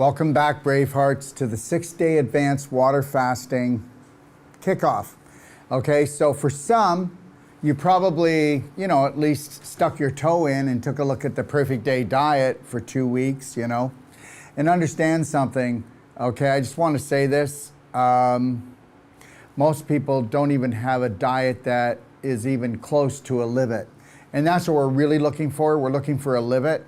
Welcome back, Bravehearts, to the 6-day advanced water fasting kickoff. Okay, so for some, you probably, at least stuck your toe in and took a look at the perfect day diet for 2 weeks, and understand something. Okay, I just want to say this. Most people don't even have a diet that is even close to a live it. And that's what we're really looking for. We're looking for a live it.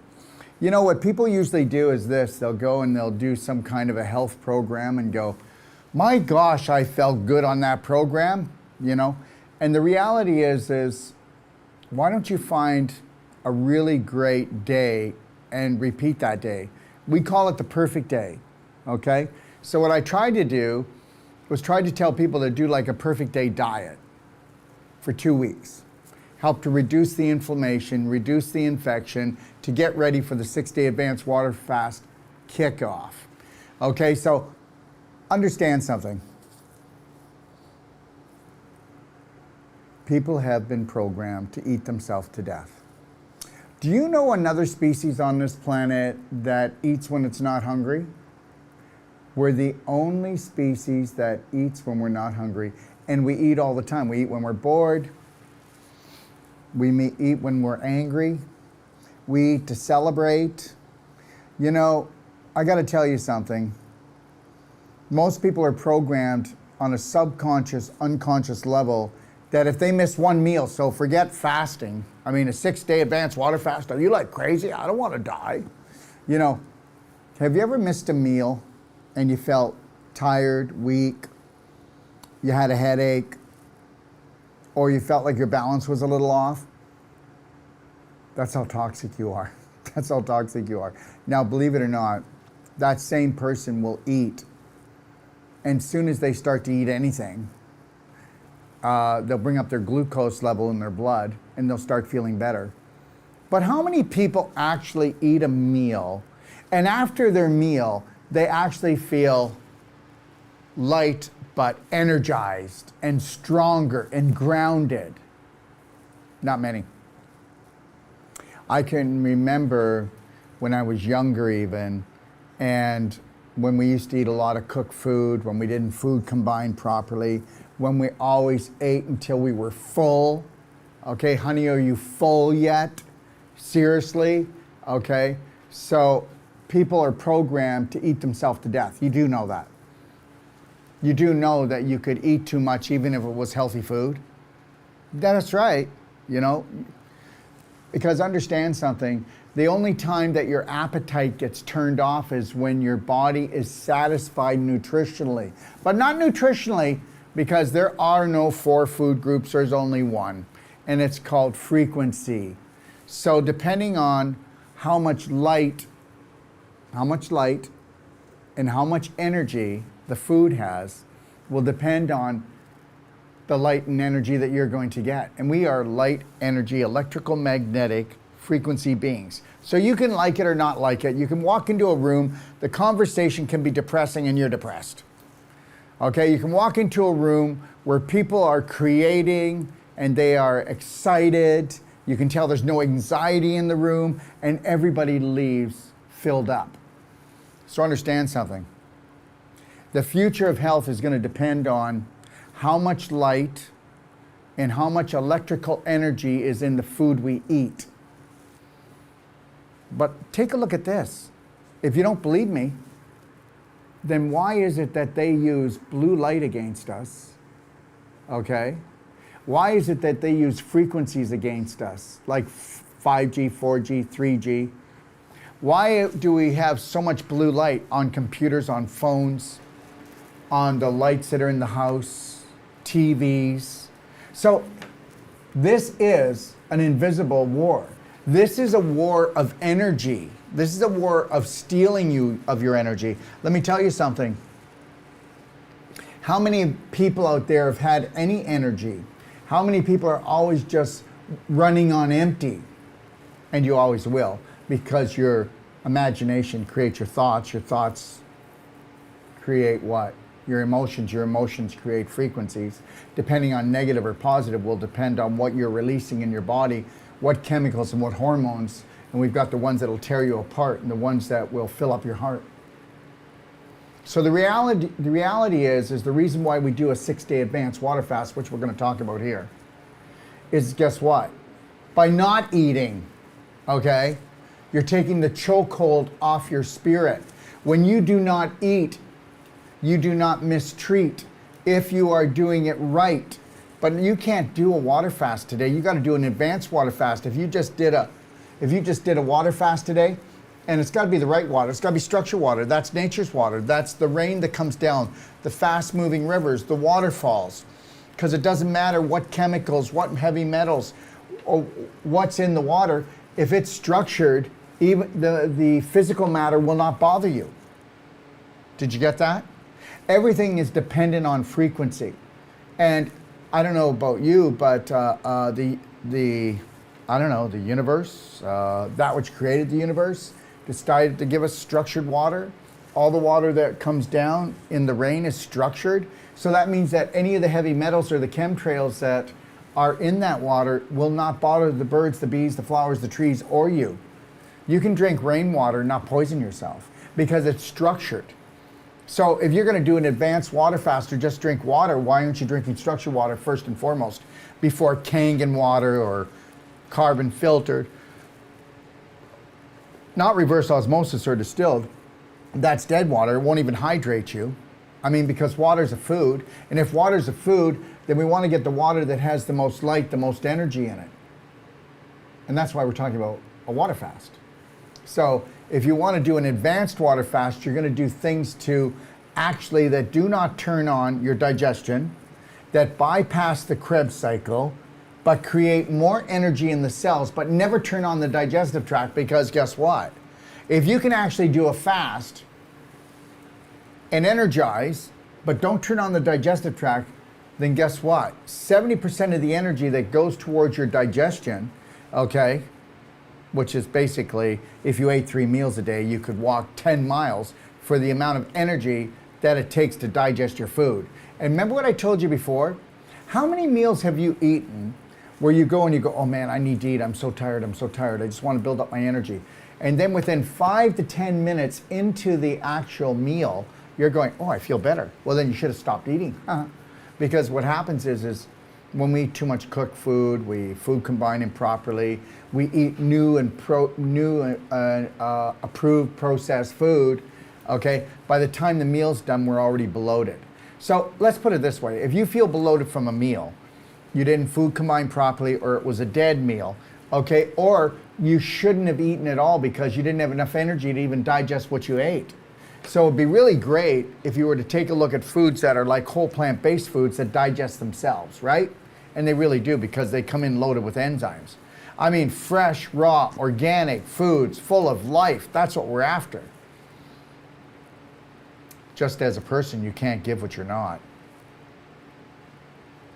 What people usually do is this. They'll go and they'll do some kind of a health program and go, my gosh, I felt good on that program, And the reality is why don't you find a really great day and repeat that day? We call it the perfect day, okay? So what I tried to do was try to tell people to do like a perfect day diet for 2 weeks. Help to reduce the inflammation, reduce the infection, to get ready for the 6-day advanced water fast kickoff. Okay, so understand something. People have been programmed to eat themselves to death. Do you know another species on this planet that eats when it's not hungry? We're the only species that eats when we're not hungry, and we eat all the time. We eat when we're bored. We eat when we're angry. We eat to celebrate. I got to tell you something. Most people are programmed on a subconscious, unconscious level that if they miss one meal, so forget fasting. A 6-day advanced water fast, are you like crazy? I don't want to die. Have you ever missed a meal and you felt tired, weak, you had a headache, or you felt like your balance was a little off? That's how toxic you are. That's how toxic you are. Now, believe it or not, that same person will eat, and as soon as they start to eat anything, they'll bring up their glucose level in their blood, and they'll start feeling better. But how many people actually eat a meal, and after their meal, they actually feel light but energized and stronger and grounded? Not many. I can remember when I was younger even, and when we used to eat a lot of cooked food, when we didn't food combine properly, when we always ate until we were full. Okay, honey, are you full yet? Seriously? Okay, so people are programmed to eat themselves to death. You do know that. You do know that you could eat too much even if it was healthy food. That's right, Because understand something, the only time that your appetite gets turned off is when your body is satisfied nutritionally. But not nutritionally, because there are no 4 food groups, there's only one, and it's called frequency. So depending on how much light and how much energy the food has will depend on the light and energy that you're going to get. And we are light energy, electrical magnetic frequency beings. So you can like it or not like it. You can walk into a room, the conversation can be depressing and you're depressed. Okay, you can walk into a room where people are creating and they are excited. You can tell there's no anxiety in the room and everybody leaves filled up. So understand something. The future of health is going to depend on how much light and how much electrical energy is in the food we eat. But take a look at this. If you don't believe me, then why is it that they use blue light against us? Okay? Why is it that they use frequencies against us, like 5G, 4G, 3G? Why do we have so much blue light on computers, on phones, on the lights that are in the house? TVs. So this is an invisible war. This is a war of energy. This is a war of stealing you of your energy. Let me tell you something. How many people out there have had any energy? How many people are always just running on empty? And you always will, because your imagination creates your thoughts. Your thoughts create what? Your emotions create frequencies. Depending on negative or positive will depend on what you're releasing in your body, what chemicals and what hormones. And we've got the ones that will tear you apart and the ones that will fill up your heart. So the reality is the reason why we do a 6-day advanced water fast, which we're going to talk about here, is guess what? By not eating, okay, you're taking the chokehold off your spirit. When you do not eat, you do not mistreat if you are doing it right. But you can't do a water fast today. You got to do an advanced water fast. If you just did a water fast today, and it's got to be the right water. It's got to be structured water. That's nature's water. That's the rain that comes down, the fast-moving rivers, the waterfalls. Because it doesn't matter what chemicals, what heavy metals, or what's in the water. If it's structured, even the physical matter will not bother you. Did you get that? Everything is dependent on frequency. And I don't know about you, but the universe, that which created the universe, decided to give us structured water. All the water that comes down in the rain is structured. So that means that any of the heavy metals or the chemtrails that are in that water will not bother the birds, the bees, the flowers, the trees, or you. You can drink rainwater and not poison yourself because it's structured. So if you're going to do an advanced water fast or just drink water, why aren't you drinking structured water first and foremost before Kangen water or carbon filtered? Not reverse osmosis or distilled. That's dead water. It won't even hydrate you. I mean, because water's a food. And if water's a food, then we want to get the water that has the most light, the most energy in it. And that's why we're talking about a water fast. So if you want to do an advanced water fast, you're going to do things to actually that do not turn on your digestion, that bypass the Krebs cycle, but create more energy in the cells, but never turn on the digestive tract, because guess what? If you can actually do a fast and energize, but don't turn on the digestive tract, then guess what? 70% of the energy that goes towards your digestion, okay, which is basically if you ate 3 meals a day, you could walk 10 miles for the amount of energy that it takes to digest your food. And remember what I told you before? How many meals have you eaten where you go and you go, oh man, I need to eat, I'm so tired, I just want to build up my energy. And then within 5 to 10 minutes into the actual meal, you're going, oh, I feel better. Well, then you should have stopped eating. Because what happens is when we eat too much cooked food, food combined improperly, we eat new approved processed food, okay? By the time the meal's done, we're already bloated. So let's put it this way. If you feel bloated from a meal, you didn't food combine properly, or it was a dead meal, okay? Or you shouldn't have eaten at all because you didn't have enough energy to even digest what you ate. So it'd be really great if you were to take a look at foods that are like whole plant-based foods that digest themselves, right? And they really do, because they come in loaded with enzymes. I mean, fresh, raw, organic foods full of life. That's what we're after. Just as a person, you can't give what you're not.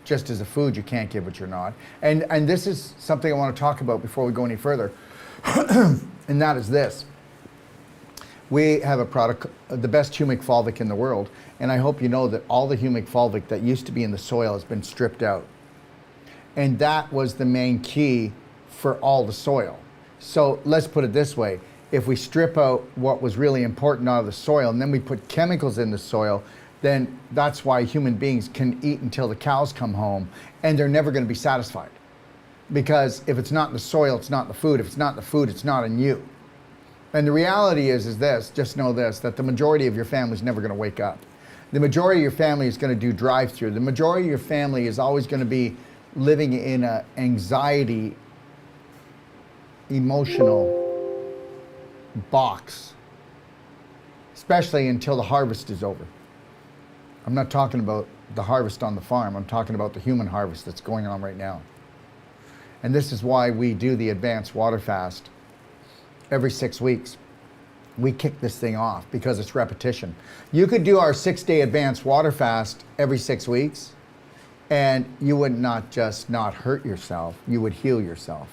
Just as a food, you can't give what you're not. And this is something I want to talk about before we go any further. And that is this. We have a product, the best humic fulvic in the world. And I hope you know that all the humic fulvic that used to be in the soil has been stripped out. And that was the main key for all the soil. So let's put it this way. If we strip out what was really important out of the soil and then we put chemicals in the soil, then that's why human beings can eat until the cows come home, and they're never going to be satisfied. Because if it's not in the soil, it's not in the food. If it's not in the food, it's not in you. And the reality is this, just know this, that the majority of your family is never going to wake up. The majority of your family is going to do drive-through. The majority of your family is always going to be living in an anxiety, emotional box, especially until the harvest is over. I'm not talking about the harvest on the farm. I'm talking about the human harvest that's going on right now. And this is why we do the advanced water fast every 6 weeks. We kick this thing off because it's repetition. You could do our 6-day advanced water fast every 6 weeks, and you would not just not hurt yourself, you would heal yourself.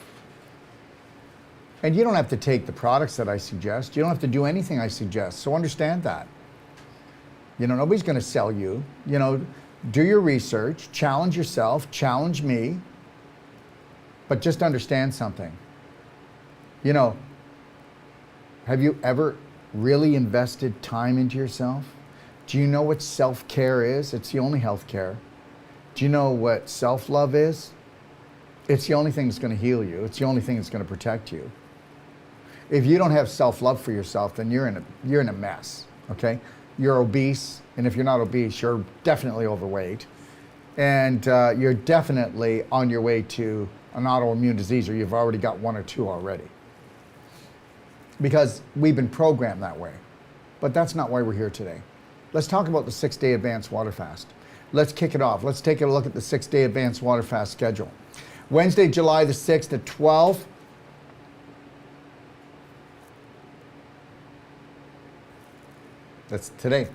And you don't have to take the products that I suggest. You don't have to do anything I suggest. So understand that. You know, nobody's going to sell you. You know, do your research, challenge yourself, challenge me, but just understand something. You know, have you ever really invested time into yourself? Do you know what self-care is? It's the only health care. Do you know what self-love is? It's the only thing that's going to heal you. It's the only thing that's going to protect you. If you don't have self-love for yourself, then you're in a mess, okay? You're obese, and if you're not obese, you're definitely overweight. And you're definitely on your way to an autoimmune disease, or you've already got one or two already. Because we've been programmed that way. But that's not why we're here today. Let's talk about the 6-day advanced water fast. Let's kick it off. Let's take a look at the 6-day advanced water fast schedule. Wednesday, July the 6th at 12. That's today.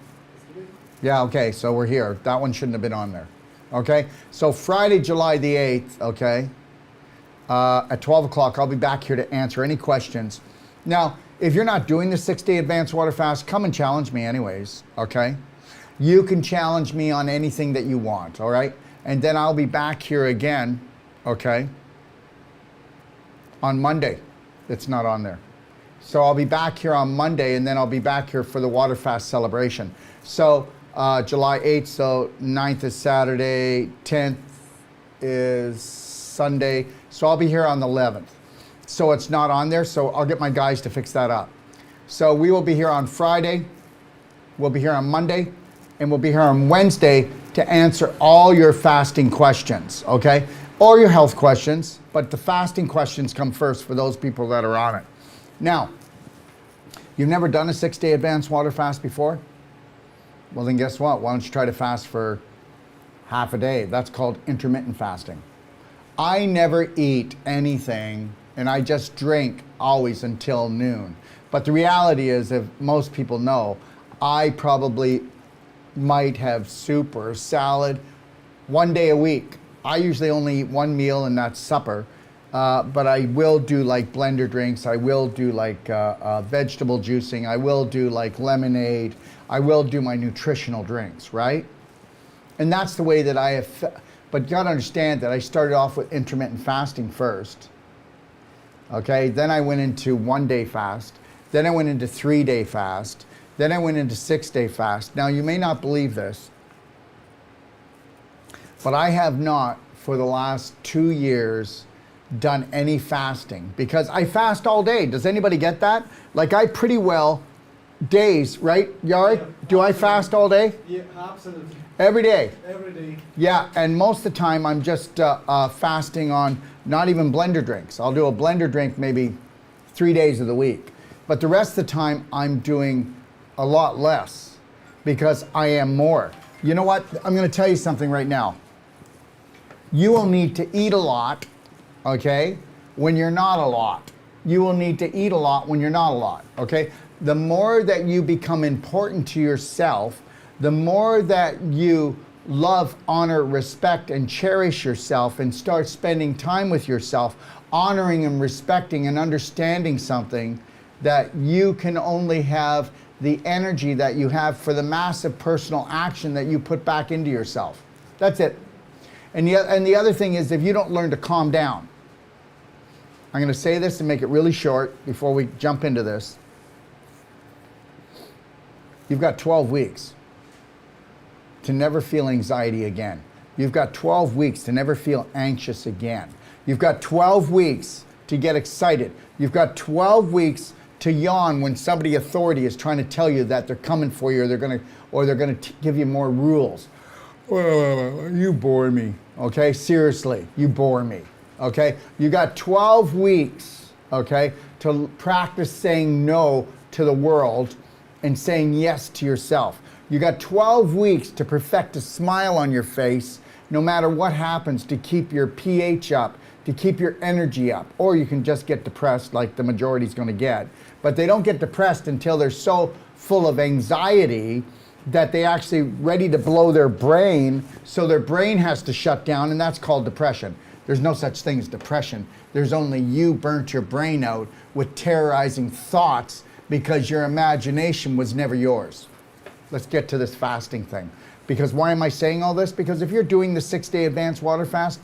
Yeah, okay, so we're here. That one shouldn't have been on there. Okay, so Friday, July the 8th, okay, at 12 o'clock, I'll be back here to answer any questions. Now, if you're not doing the 6-day advanced water fast, come and challenge me anyways, okay? You can challenge me on anything that you want, all right? And then I'll be back here again, okay, on Monday. It's not on there. So I'll be back here on Monday, and then I'll be back here for the water fast celebration. So July 8th, so 9th is Saturday, 10th is Sunday. So I'll be here on the 11th. So it's not on there, so I'll get my guys to fix that up. So we will be here on Friday, we'll be here on Monday, and we'll be here on Wednesday to answer all your fasting questions, okay? Or your health questions, but the fasting questions come first for those people that are on it. Now, you've never done a 6-day advanced water fast before? Well, then guess what? Why don't you try to fast for half a day? That's called intermittent fasting. I never eat anything, and I just drink always until noon. But the reality is, if most people know, I probably might have soup or salad one day a week. I usually only eat one meal, and that's supper. But I will do like blender drinks. I will do like vegetable juicing. I will do like lemonade. I will do my nutritional drinks, right? And that's the way that I have, but you gotta understand that I started off with intermittent fasting first. Okay, then I went into 1-day fast. Then I went into 3-day fast. Then I went into 6-day fast. Now you may not believe this, but I have not for the last 2 years done any fasting because I fast all day. Does anybody get that? Like I pretty well days, right, Yari? Yeah, do I fast all day? Yeah, absolutely. Every day? Every day. Yeah, and most of the time I'm just fasting on not even blender drinks. I'll do a blender drink maybe 3 days of the week. But the rest of the time I'm doing a lot less because I am more. You know what? I'm going to tell you something right now. You will need to eat a lot, okay, when you're not a lot. You will need to eat a lot when you're not a lot, okay? The more that you become important to yourself, the more that you love, honor, respect, and cherish yourself and start spending time with yourself, honoring and respecting and understanding something that you can only have the energy that you have for the massive personal action that you put back into yourself. That's it. And the other thing is, if you don't learn to calm down, I'm going to say this and make it really short before we jump into this. You've got 12 weeks to never feel anxiety again. You've got 12 weeks to never feel anxious again. You've got 12 weeks to get excited. You've got 12 weeks to yawn when somebody authority is trying to tell you that they're coming for you, or they're gonna give you more rules. You bore me, okay? Seriously, you bore me, okay? You got 12 weeks, okay, to practice saying no to the world and saying yes to yourself. You got 12 weeks to perfect a smile on your face, no matter what happens, to keep your pH up, to keep your energy up. Or you can just get depressed like the majority is going to get. But they don't get depressed until they're so full of anxiety that they actually ready to blow their brain, so their brain has to shut down, and that's called depression. There's no such thing as depression. There's only you burnt your brain out with terrorizing thoughts because your imagination was never yours. Let's get to this fasting thing. Because why am I saying all this? Because if you're doing the 6-day advanced water fast,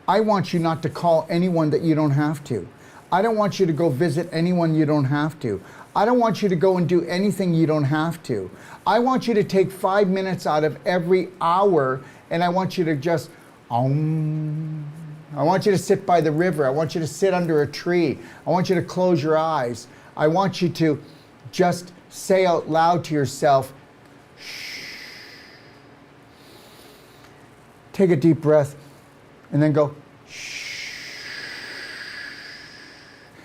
I want you not to call anyone that you don't have to. I don't want you to go visit anyone you don't have to. I don't want you to go and do anything you don't have to. I want you to take 5 minutes out of every hour, and I want you to just, I want you to sit by the river. I want you to sit under a tree. I want you to close your eyes. I want you to just say out loud to yourself, shh. Take a deep breath, and then go, shh.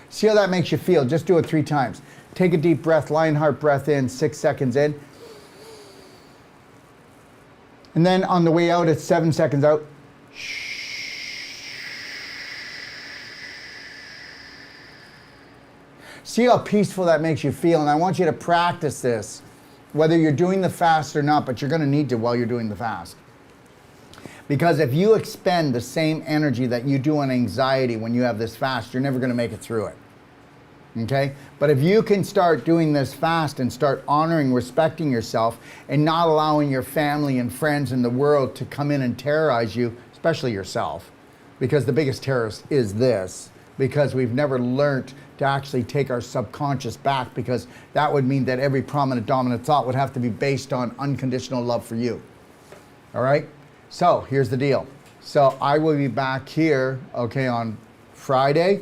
See how that makes you feel? Just do it 3 times. Take a deep breath, Lionheart breath in, 6 seconds in. And then on the way out, it's 7 seconds out. See how peaceful that makes you feel, and I want you to practice this, whether you're doing the fast or not, but you're going to need to while you're doing the fast. Because if you expend the same energy that you do on anxiety when you have this fast, you're never going to make it through it. Okay? But if you can start doing this fast and start honoring, respecting yourself, and not allowing your family and friends in the world to come in and terrorize you, especially yourself, because the biggest terrorist is this, because we've never learned to actually take our subconscious back, because that would mean that every prominent dominant thought would have to be based on unconditional love for you. All right? So here's the deal. So I will be back here, okay, on Friday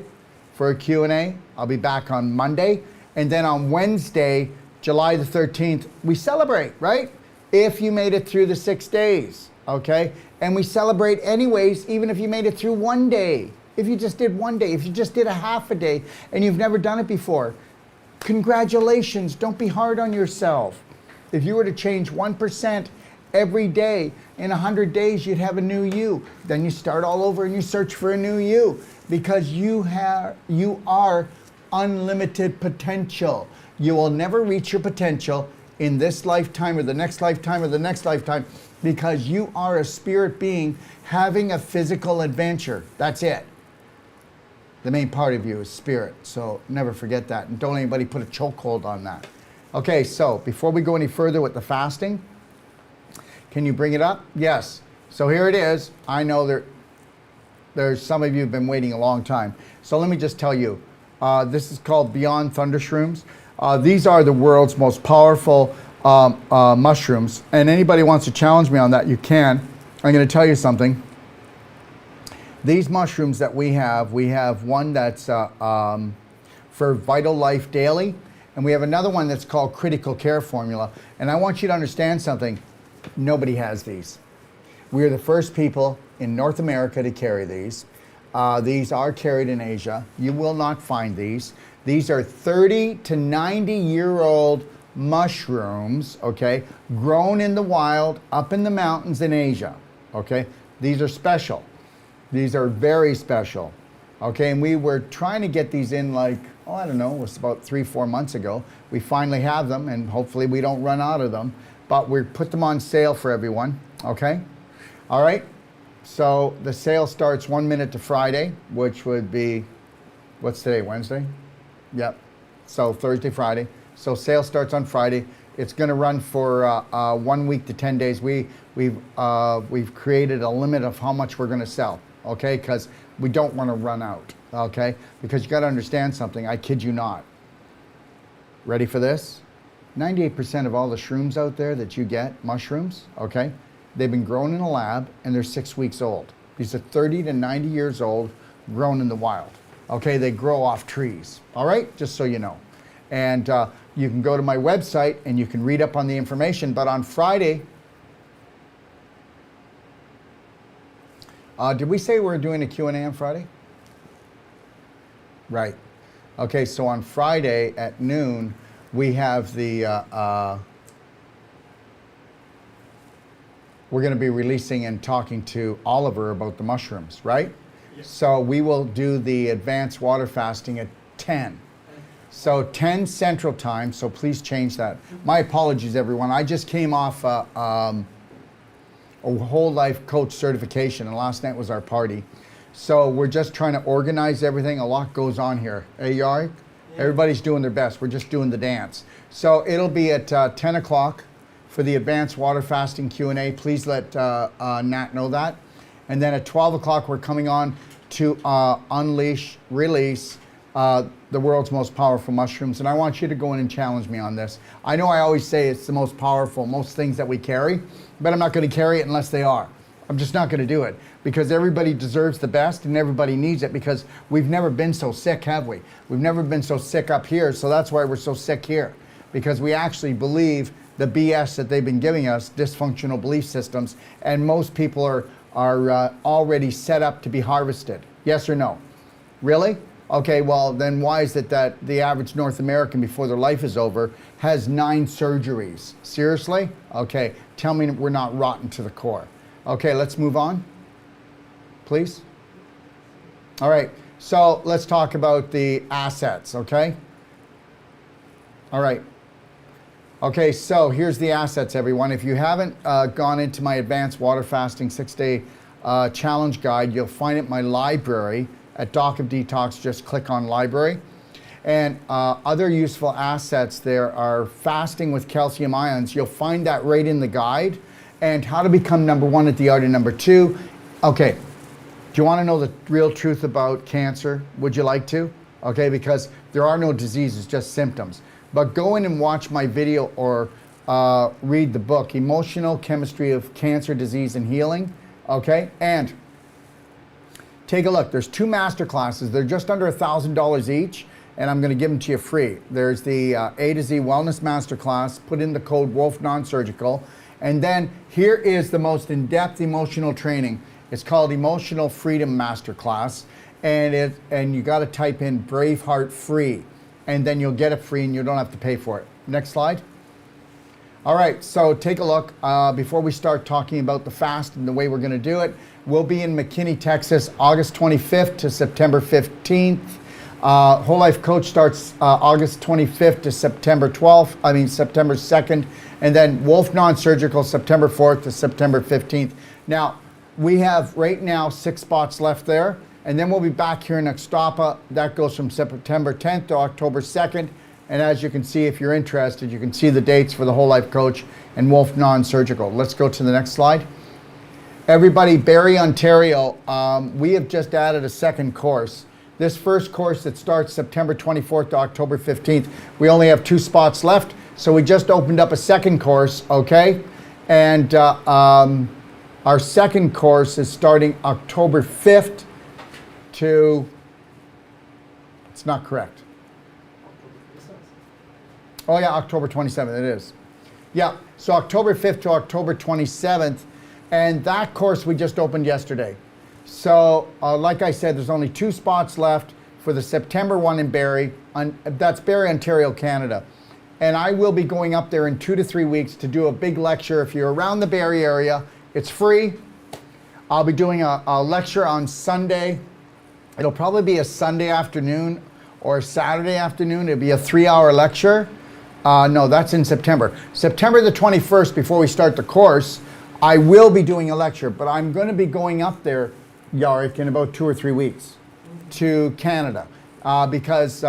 for a Q&A. I'll be back on Monday. And then on Wednesday, July the 13th, we celebrate, right? If you made it through the 6 days, okay? And we celebrate anyways, even if you made it through 1 day. If you just did 1 day, if you just did a half a day and you've never done it before, congratulations, don't be hard on yourself. If you were to change 1% every day, in 100 days you'd have a new you. Then you start all over and you search for a new you, because you are unlimited potential. You will never reach your potential in this lifetime or the next lifetime or the next lifetime, because you are a spirit being having a physical adventure. That's it. The main part of you is spirit, so never forget that, and don't anybody put a chokehold on that. Okay, so before we go any further with the fasting, can you bring it up? Yes. So here it is. I know there's some of you have been waiting a long time. So let me just tell you, this is called Beyond Thunder Shrooms. These are the world's most powerful mushrooms, and anybody wants to challenge me on that, you can. I'm going to tell you something. These mushrooms that we have one that's for Vital Life Daily, and we have another one that's called Critical Care Formula. And I want you to understand something. Nobody has these. We are the first people in North America to carry these. These are carried in Asia. You will not find these. These are 30 to 90-year-old mushrooms, okay, grown in the wild, up in the mountains in Asia, okay? These are special. These are very special, okay? And we were trying to get these in like, oh, I don't know, it was about 3-4 months ago. We finally have them, and hopefully we don't run out of them. But we put them on sale for everyone, okay? All right, so the sale starts 1 minute to Friday, which would be, what's today, Wednesday? Yep, so Thursday, Friday. So sale starts on Friday. It's gonna run for 1 week to 10 days. We've created a limit of how much we're gonna sell, okay? Because we don't wanna run out, okay? Because you gotta understand something, I kid you not. Ready for this? 98% of all the shrooms out there that you get, mushrooms, okay, they've been grown in a lab and they're 6 weeks old. These are 30 to 90 years old, grown in the wild. Okay, they grow off trees, all right, just so you know. And you can go to my website and you can read up on the information, but on Friday, did we say we're doing a Q&A on Friday? Right. Okay, so on Friday at noon, we have the, we're going to be releasing and talking to Oliver about the mushrooms, right? Yes. So we will do the advanced water fasting at 10. So 10 Central Time, so please change that. My apologies, everyone. I just came off a whole life coach certification, and last night was our party. So we're just trying to organize everything. A lot goes on here. Hey, Yari? Everybody's doing their best. We're just doing the dance. So it'll be at 10 o'clock for the advanced water fasting Q&A. Please let Nat know that. And then at 12 o'clock, we're coming on to unleash, release the world's most powerful mushrooms, and I want you to go in and challenge me on this. I know I always say it's the most powerful, most things that we carry, but I'm not going to carry it unless they are. I'm just not going to do it, because everybody deserves the best and everybody needs it, because we've never been so sick, have we? We've never been so sick up here, so that's why we're so sick here, because we actually believe the BS that they've been giving us, dysfunctional belief systems, and most people are already set up to be harvested. Yes or no? Really? Okay, well then why is it that the average North American before their life is over has 9 surgeries? Seriously? Okay, tell me we're not rotten to the core. Okay, let's move on, please. All right, so let's talk about the assets, okay? All right. Okay, so here's the assets, everyone. If you haven't gone into my advanced water fasting 6-day challenge guide, you'll find it in my library at Doc of Detox. Just click on library. And other useful assets there are fasting with calcium ions. You'll find that right in the guide. And how to become number 1 at the art of number 2. Okay, do you want to know the real truth about cancer? Would you like to? Okay, because there are no diseases, just symptoms. But go in and watch my video or read the book, Emotional Chemistry of Cancer, Disease, and Healing. Okay, and take a look. There's 2 master classes. They're just under $1,000 each, and I'm going to give them to you free. There's the A to Z Wellness Masterclass. Put in the code WOLF Non-Surgical. And then here is the most in-depth emotional training. It's called Emotional Freedom Masterclass, and you got to type in Braveheart free, and then you'll get it free and you don't have to pay for it. Next slide. All right, so take a look. Before we start talking about the fast and the way we're going to do it, we'll be in McKinney, Texas, August 25th to September 15th. Whole Life Coach starts August 25th to September 2nd. And then Wolf Non-Surgical, September 4th to September 15th. Now, we have right now 6 spots left there. And then we'll be back here in Ixtapa. That goes from September 10th to October 2nd. And as you can see, if you're interested, you can see the dates for the Whole Life Coach and Wolf Non-Surgical. Let's go to the next slide. Everybody, Barrie, Ontario, we have just added a 2nd course. This first course that starts September 24th to October 15th, we only have 2 spots left. So we just opened up a 2nd course, okay? And our 2nd course is starting October 5th to, it's not correct. Oh yeah, October 27th, it is. Yeah, so October 5th to October 27th, and that course we just opened yesterday. So like I said, there's only 2 spots left for the September one in Barrie. That's Barrie, Ontario, Canada. And I will be going up there in 2 to 3 weeks to do a big lecture. If you're around the Barrie area, it's free. I'll be doing a lecture on Sunday. It'll probably be a Sunday afternoon or a Saturday afternoon. It'll be a 3-hour lecture. No, that's in September. September the 21st, before we start the course, I will be doing a lecture, but I'm going to be going up there, Yarick, in about 2 or 3 weeks to Canada because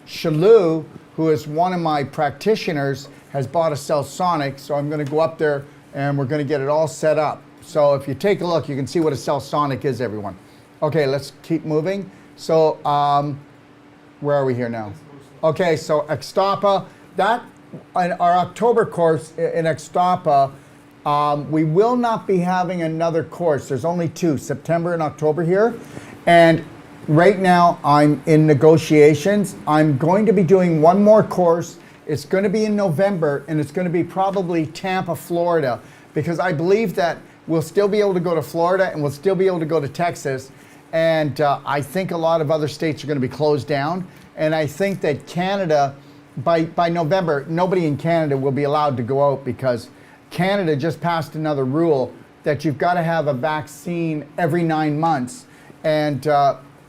Shalou, who is one of my practitioners, has bought a Cellsonic, so I'm going to go up there and we're going to get it all set up. So if you take a look, you can see what a Cellsonic is, everyone. Okay, let's keep moving. So where are we here now? Okay, so Ixtapa, that in our October course in Ixtapa, we will not be having another course. There's only 2, September and October here. And right now I'm in negotiations. I'm going to be doing one more course. It's going to be in November, and it's going to be probably Tampa, Florida, because I believe that we'll still be able to go to Florida and we'll still be able to go to Texas. And I think a lot of other states are going to be closed down. And I think that Canada, by November, nobody in Canada will be allowed to go out because Canada just passed another rule that you've got to have a vaccine every 9 months. And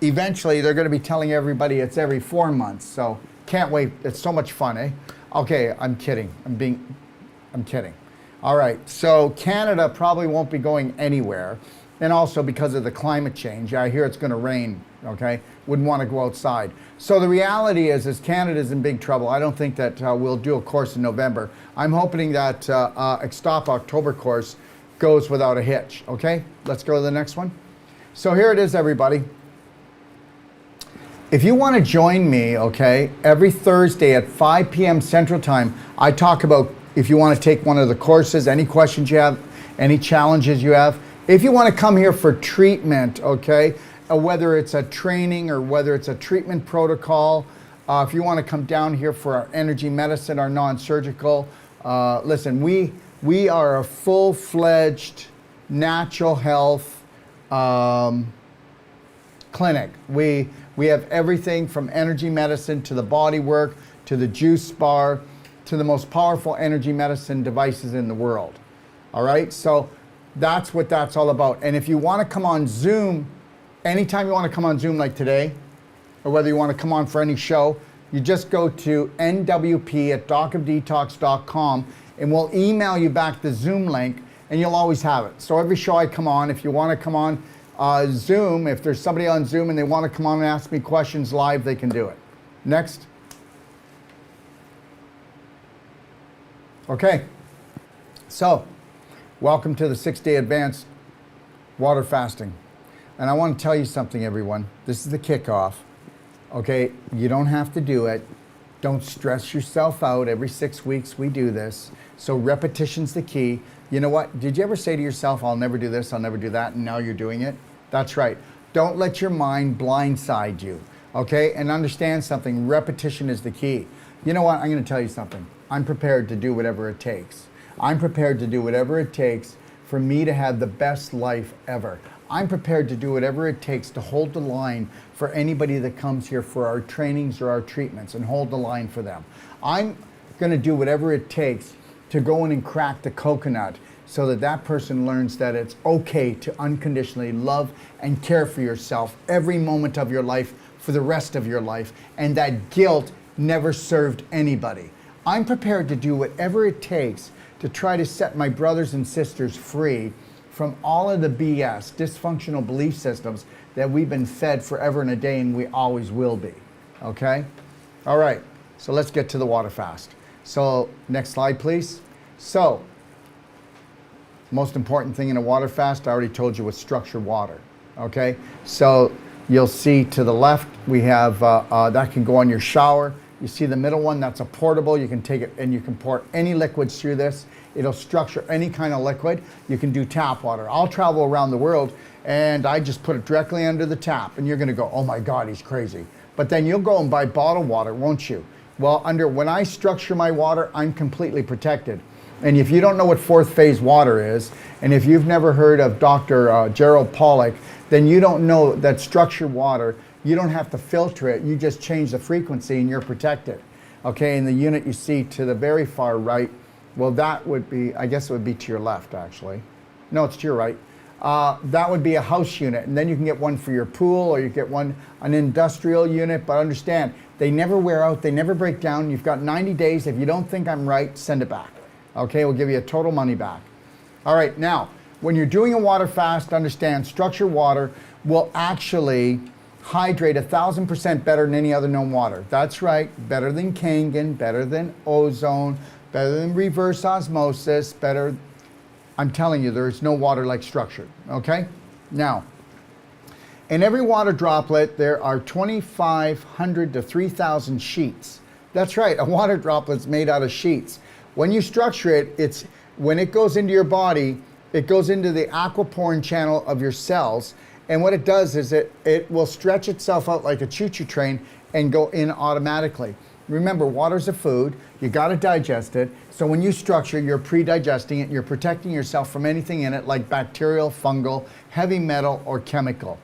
eventually they're going to be telling everybody it's every 4 months. So can't wait. It's so much fun, eh? Okay, I'm kidding. I'm kidding. All right, so Canada probably won't be going anywhere. And also because of the climate change. I hear it's going to rain, okay? Wouldn't want to go outside. So the reality is Canada's in big trouble. I don't think that we'll do a course in November. I'm hoping that Ixtapa October course goes without a hitch, okay? Let's go to the next one. So here it is, everybody. if you want to join me, okay, every Thursday at 5 p.m. Central Time, I talk about if you want to take one of the courses, any questions you have, any challenges you have. If you want to come here for treatment, okay, whether it's a training or whether it's a treatment protocol, if you want to come down here for our energy medicine, our non-surgical, listen, we are a full-fledged natural health clinic. We have everything from energy medicine to the body work, to the juice bar, to the most powerful energy medicine devices in the world. All right, so that's what that's all about. And if you want to come on Zoom, anytime you want to come on Zoom like today, or whether you want to come on for any show, you just go to nwp@docofdetox.com and we'll email you back the Zoom link and you'll always have it. So every show I come on, if you want to come on Zoom, if there's somebody on Zoom and they want to come on and ask me questions live, they can do it. Next. Okay, so welcome to the 6-day advanced water fasting. And I want to tell you something, everyone. This is the kickoff. Okay, you don't have to do it. Don't stress yourself out. Every 6 weeks we do this. So repetition's the key. You know what? Did you ever say to yourself, I'll never do this, I'll never do that, and now you're doing it? That's right. Don't let your mind blindside you. Okay, and understand something. Repetition is the key. You know what? I'm going to tell you something. I'm prepared to do whatever it takes. I'm prepared to do whatever it takes for me to have the best life ever. I'm prepared to do whatever it takes to hold the line for anybody that comes here for our trainings or our treatments, and hold the line for them. I'm going to do whatever it takes to go in and crack the coconut so that that person learns that it's okay to unconditionally love and care for yourself every moment of your life for the rest of your life, and that guilt never served anybody. I'm prepared to do whatever it takes to try to set my brothers and sisters free from all of the BS, dysfunctional belief systems that we've been fed forever and a day, and we always will be, okay? All right, so let's get to the water fast. So next slide, please. So, most important thing in a water fast, I already told you, was structured water, okay? So you'll see to the left, we have, that can go on your shower. You see the middle one, that's a portable. You can take it and you can pour any liquids through this. It'll structure any kind of liquid. You can do tap water. I'll travel around the world and I just put it directly under the tap, and you're gonna go, oh my God, he's crazy. But then you'll go and buy bottled water, won't you? Well, when I structure my water, I'm completely protected. And if you don't know what fourth phase water is, and if you've never heard of Dr. Gerald Pollack, then you don't know that structured water, you don't have to filter it, you just change the frequency and you're protected. Okay, and the unit you see to the very far right, well, that would be, I guess it would be to your left actually. No, it's to your right. That would be a house unit, and then you can get one for your pool, or you get an industrial unit, but understand, they never wear out, they never break down. You've got 90 days. If you don't think I'm right, send it back. Okay, we'll give you a total money back. All right, now, when you're doing a water fast, understand structured water will actually hydrate 1,000% better than any other known water. That's right, better than Kangen, better than ozone, better than reverse osmosis, better. I'm telling you, there is no water like structured, okay? Now, in every water droplet, there are 2,500 to 3,000 sheets. That's right, a water droplet's made out of sheets. When you structure it, when it goes into your body, it goes into the aquaporin channel of your cells, and what it does is it will stretch itself out like a choo-choo train and go in automatically. Remember, water's a food, you gotta digest it, so when you structure, you're pre-digesting it, you're protecting yourself from anything in it like bacterial, fungal, heavy metal, or chemical.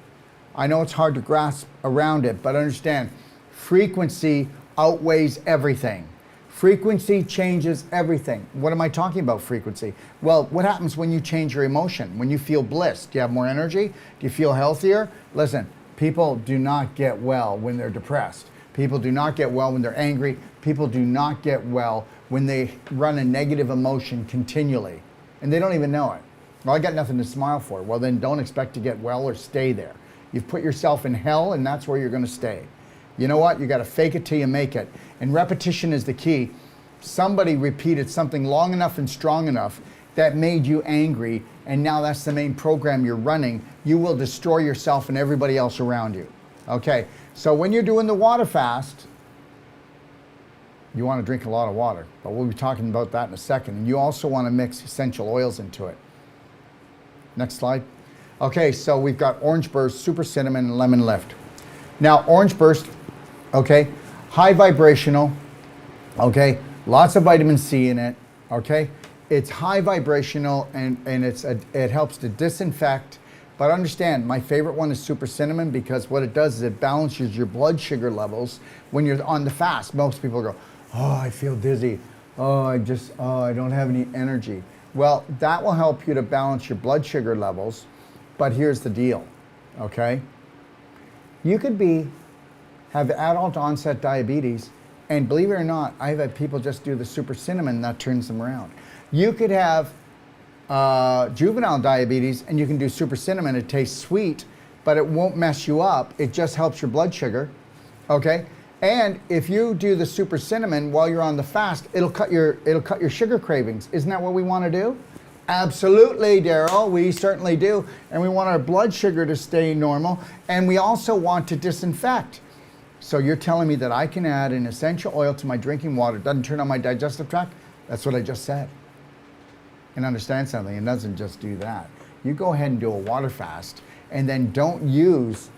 I know it's hard to grasp around it, but understand, frequency outweighs everything. Frequency changes everything. What am I talking about, frequency? Well, what happens when you change your emotion? When you feel bliss? Do you have more energy? Do you feel healthier? Listen, people do not get well when they're depressed. People do not get well when they're angry. People do not get well when they run a negative emotion continually. And they don't even know it. Well, I got nothing to smile for. Well, then don't expect to get well or stay there. You've put yourself in hell, and that's where you're going to stay. You know what? You got to fake it till you make it. And repetition is the key. Somebody repeated something long enough and strong enough that made you angry, and now that's the main program you're running. You will destroy yourself and everybody else around you. Okay, so when you're doing the water fast, you want to drink a lot of water, but we'll be talking about that in a second. And you also want to mix essential oils into it. Next slide. Okay, so we've got Orange Burst, Super Cinnamon, and Lemon Lift. Now, Orange Burst, okay, high vibrational, okay, lots of vitamin C in it, okay. It's high vibrational and it helps to disinfect. But understand, my favorite one is Super Cinnamon because what it does is it balances your blood sugar levels when you're on the fast. Most people go, oh, I feel dizzy. Oh, I don't have any energy. Well, that will help you to balance your blood sugar levels. But here's the deal, okay? You could have adult onset diabetes, and believe it or not, I've had people just do the Super Cinnamon that turns them around. You could have juvenile diabetes and you can do Super Cinnamon. It tastes sweet, but it won't mess you up. It just helps your blood sugar, okay? And if you do the Super Cinnamon while you're on the fast, it'll cut your sugar cravings. Isn't that what we want to do? Absolutely, Daryl, we certainly do. And we want our blood sugar to stay normal. And we also want to disinfect. So you're telling me that I can add an essential oil to my drinking water. It doesn't turn on my digestive tract? That's what I just said. And understand something, it doesn't just do that. You go ahead and do a water fast and then don't use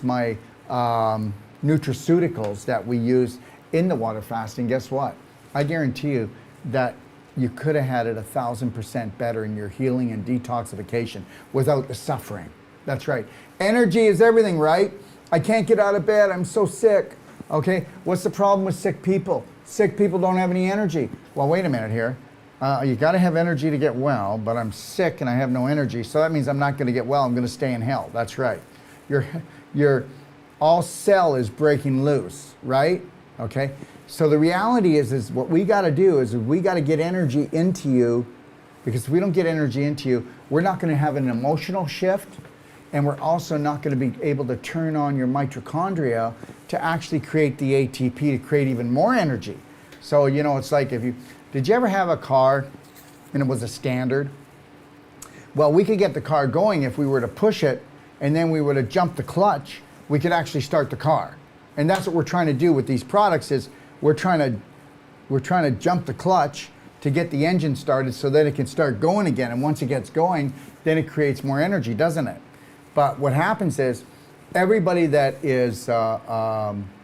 my nutraceuticals that we use in the water fast. And guess what? I guarantee you that you could have had it 1,000% better in your healing and detoxification without the suffering. That's right. Energy is everything, right? I can't get out of bed. I'm so sick. Okay. What's the problem with sick people? Sick people don't have any energy. Well, wait a minute here. You got to have energy to get well, but I'm sick and I have no energy. So that means I'm not going to get well. I'm going to stay in hell. That's right. Your all cell is breaking loose, right? Okay. So the reality is what we got to do is we got to get energy into you, because if we don't get energy into you, we're not going to have an emotional shift, and we're also not going to be able to turn on your mitochondria to actually create the ATP to create even more energy. So, you know, it's like did you ever have a car and it was a standard? Well, we could get the car going if we were to push it and then we were to jump the clutch, we could actually start the car. And that's what we're trying to do with these products is we're trying to jump the clutch to get the engine started so that it can start going again. And once it gets going, then it creates more energy, doesn't it? But what happens is everybody that is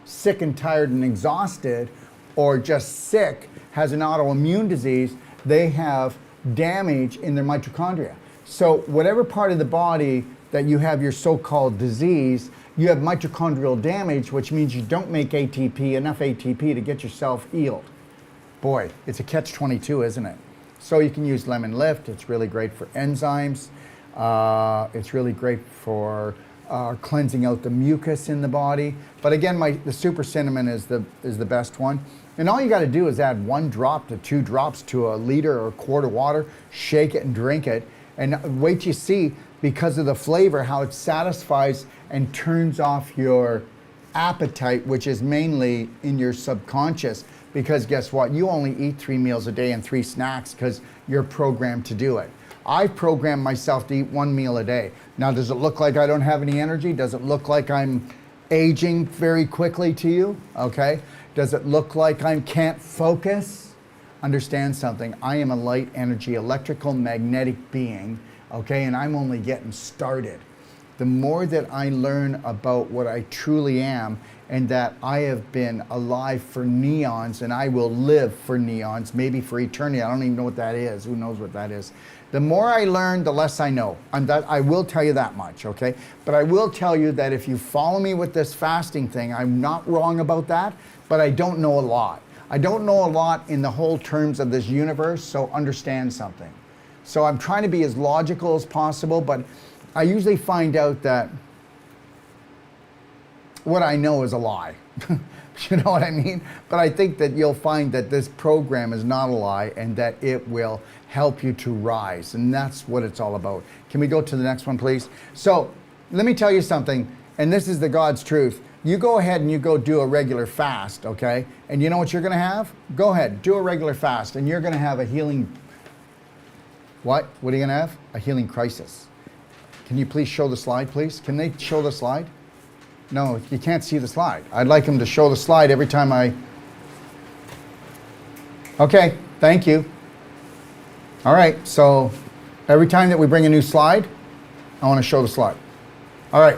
sick and tired and exhausted or just sick has an autoimmune disease, they have damage in their mitochondria. So whatever part of the body that you have your so-called disease, you have mitochondrial damage, which means you don't make ATP, enough ATP to get yourself healed. Boy, it's a catch-22, isn't it? So you can use Lemon Lift. It's really great for enzymes. It's really great for cleansing out the mucus in the body. But again, the Super Cinnamon is the best one. And all you got to do is add 1 drop to 2 drops to a liter or a quart of water, shake it and drink it, and wait till you see, because of the flavor, how it satisfies and turns off your appetite, which is mainly in your subconscious. Because guess what? You only eat 3 meals a day and 3 snacks because you're programmed to do it. I programmed myself to eat 1 meal a day. Now, does it look like I don't have any energy? Does it look like I'm aging very quickly to you? Okay. Does it look like I can't focus? Understand something. I am a light energy, electrical, magnetic being, okay? And I'm only getting started. The more that I learn about what I truly am and that I have been alive for neons and I will live for neons, maybe for eternity. I don't even know what that is. Who knows what that is? The more I learn, the less I know. I will tell you that much, okay? But I will tell you that if you follow me with this fasting thing, I'm not wrong about that, but I don't know a lot. I don't know a lot in the whole terms of this universe, so understand something. So I'm trying to be as logical as possible, but I usually find out that what I know is a lie. You know what I mean? But I think that you'll find that this program is not a lie and that it will help you to rise. And that's what it's all about. Can we go to the next one, please? So let me tell you something, and this is the God's truth. You go ahead and you go do a regular fast, okay? And you know what you're going to have? Go ahead, do a regular fast, and you're going to have a healing... What? What are you going to have? A healing crisis. Can you please show the slide, please? Can they show the slide? No, you can't see the slide. I'd like him to show the slide every time I... Okay, thank you. All right, so every time that we bring a new slide, I want to show the slide. All right,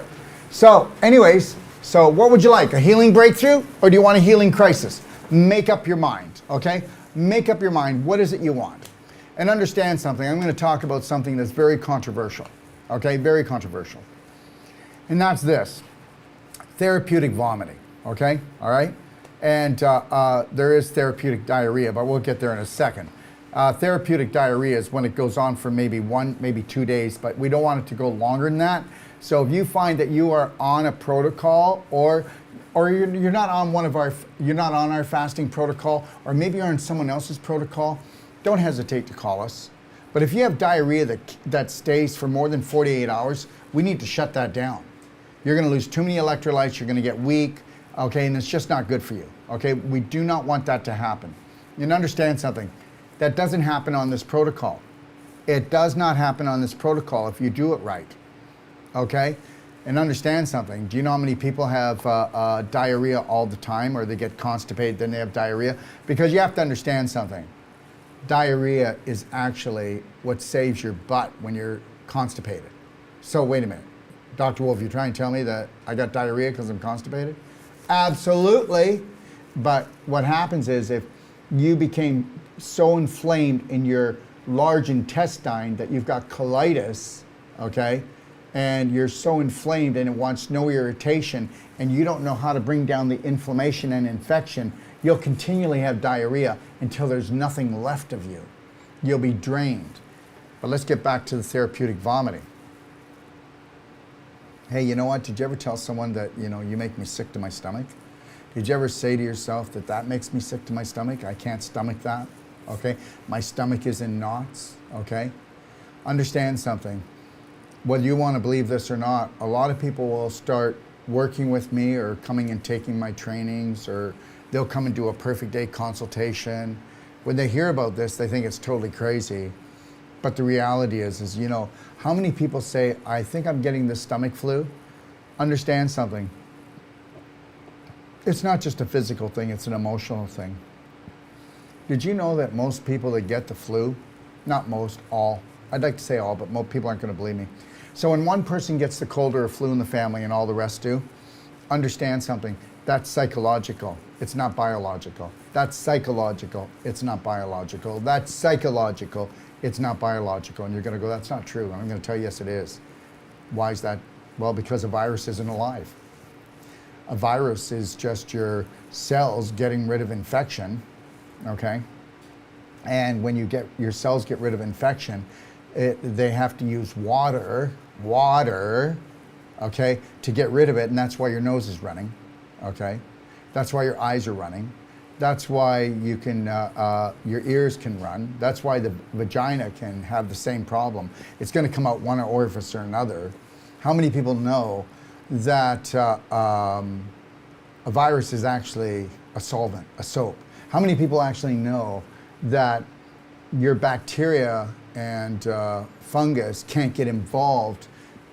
so anyways, so what would you like? A healing breakthrough, or do you want a healing crisis? Make up your mind, okay? Make up your mind. What is it you want? And understand something. I'm going to talk about something that's very controversial, okay? Very controversial. And that's this. Therapeutic vomiting, okay? All right? And there is therapeutic diarrhea, but we'll get there in a second. Therapeutic diarrhea is when it goes on for maybe 1, maybe 2 days, but we don't want it to go longer than that. So if you find that you are on a protocol, or you're not on you're not on our fasting protocol, or maybe you're on someone else's protocol, don't hesitate to call us. But if you have diarrhea that stays for more than 48 hours, we need to shut that down. You're going to lose too many electrolytes, you're going to get weak, okay, and it's just not good for you, okay? We do not want that to happen. And understand something, that doesn't happen on this protocol. It does not happen on this protocol if you do it right, okay? And understand something, do you know how many people have diarrhea all the time, or they get constipated, then they have diarrhea? Because you have to understand something. Diarrhea is actually what saves your butt when you're constipated. So wait a minute. Dr. Wolf, you're trying to tell me that I got diarrhea because I'm constipated? Absolutely. But what happens is if you became so inflamed in your large intestine that you've got colitis, okay, and you're so inflamed and it wants no irritation, and you don't know how to bring down the inflammation and infection, you'll continually have diarrhea until there's nothing left of you. You'll be drained. But let's get back to the therapeutic vomiting. Hey, you know what? Did you ever tell someone that, you make me sick to my stomach? Did you ever say to yourself that makes me sick to my stomach? I can't stomach that, okay? My stomach is in knots, okay? Understand something. Whether you want to believe this or not, a lot of people will start working with me or coming and taking my trainings, or they'll come and do a perfect day consultation. When they hear about this, they think it's totally crazy. But the reality is, how many people say, I think I'm getting the stomach flu? Understand something. It's not just a physical thing, it's an emotional thing. Did you know that most people that get the flu, not most, all, I'd like to say all, but most people aren't going to believe me. So when one person gets the cold or a flu in the family and all the rest do, understand something. That's psychological. It's not biological. That's psychological. It's not biological. That's psychological. It's not biological. And you're going to go, that's not true. And I'm going to tell you, yes, it is. Why is that? Well, because a virus isn't alive. A virus is just your cells getting rid of infection, okay? And when your cells get rid of infection, they have to use water, okay, to get rid of it. And that's why your nose is running, okay? That's why your eyes are running. That's why you can, your ears can run. That's why the vagina can have the same problem. It's going to come out one orifice or another. How many people know that a virus is actually a solvent, a soap? How many people actually know that your bacteria and fungus can't get involved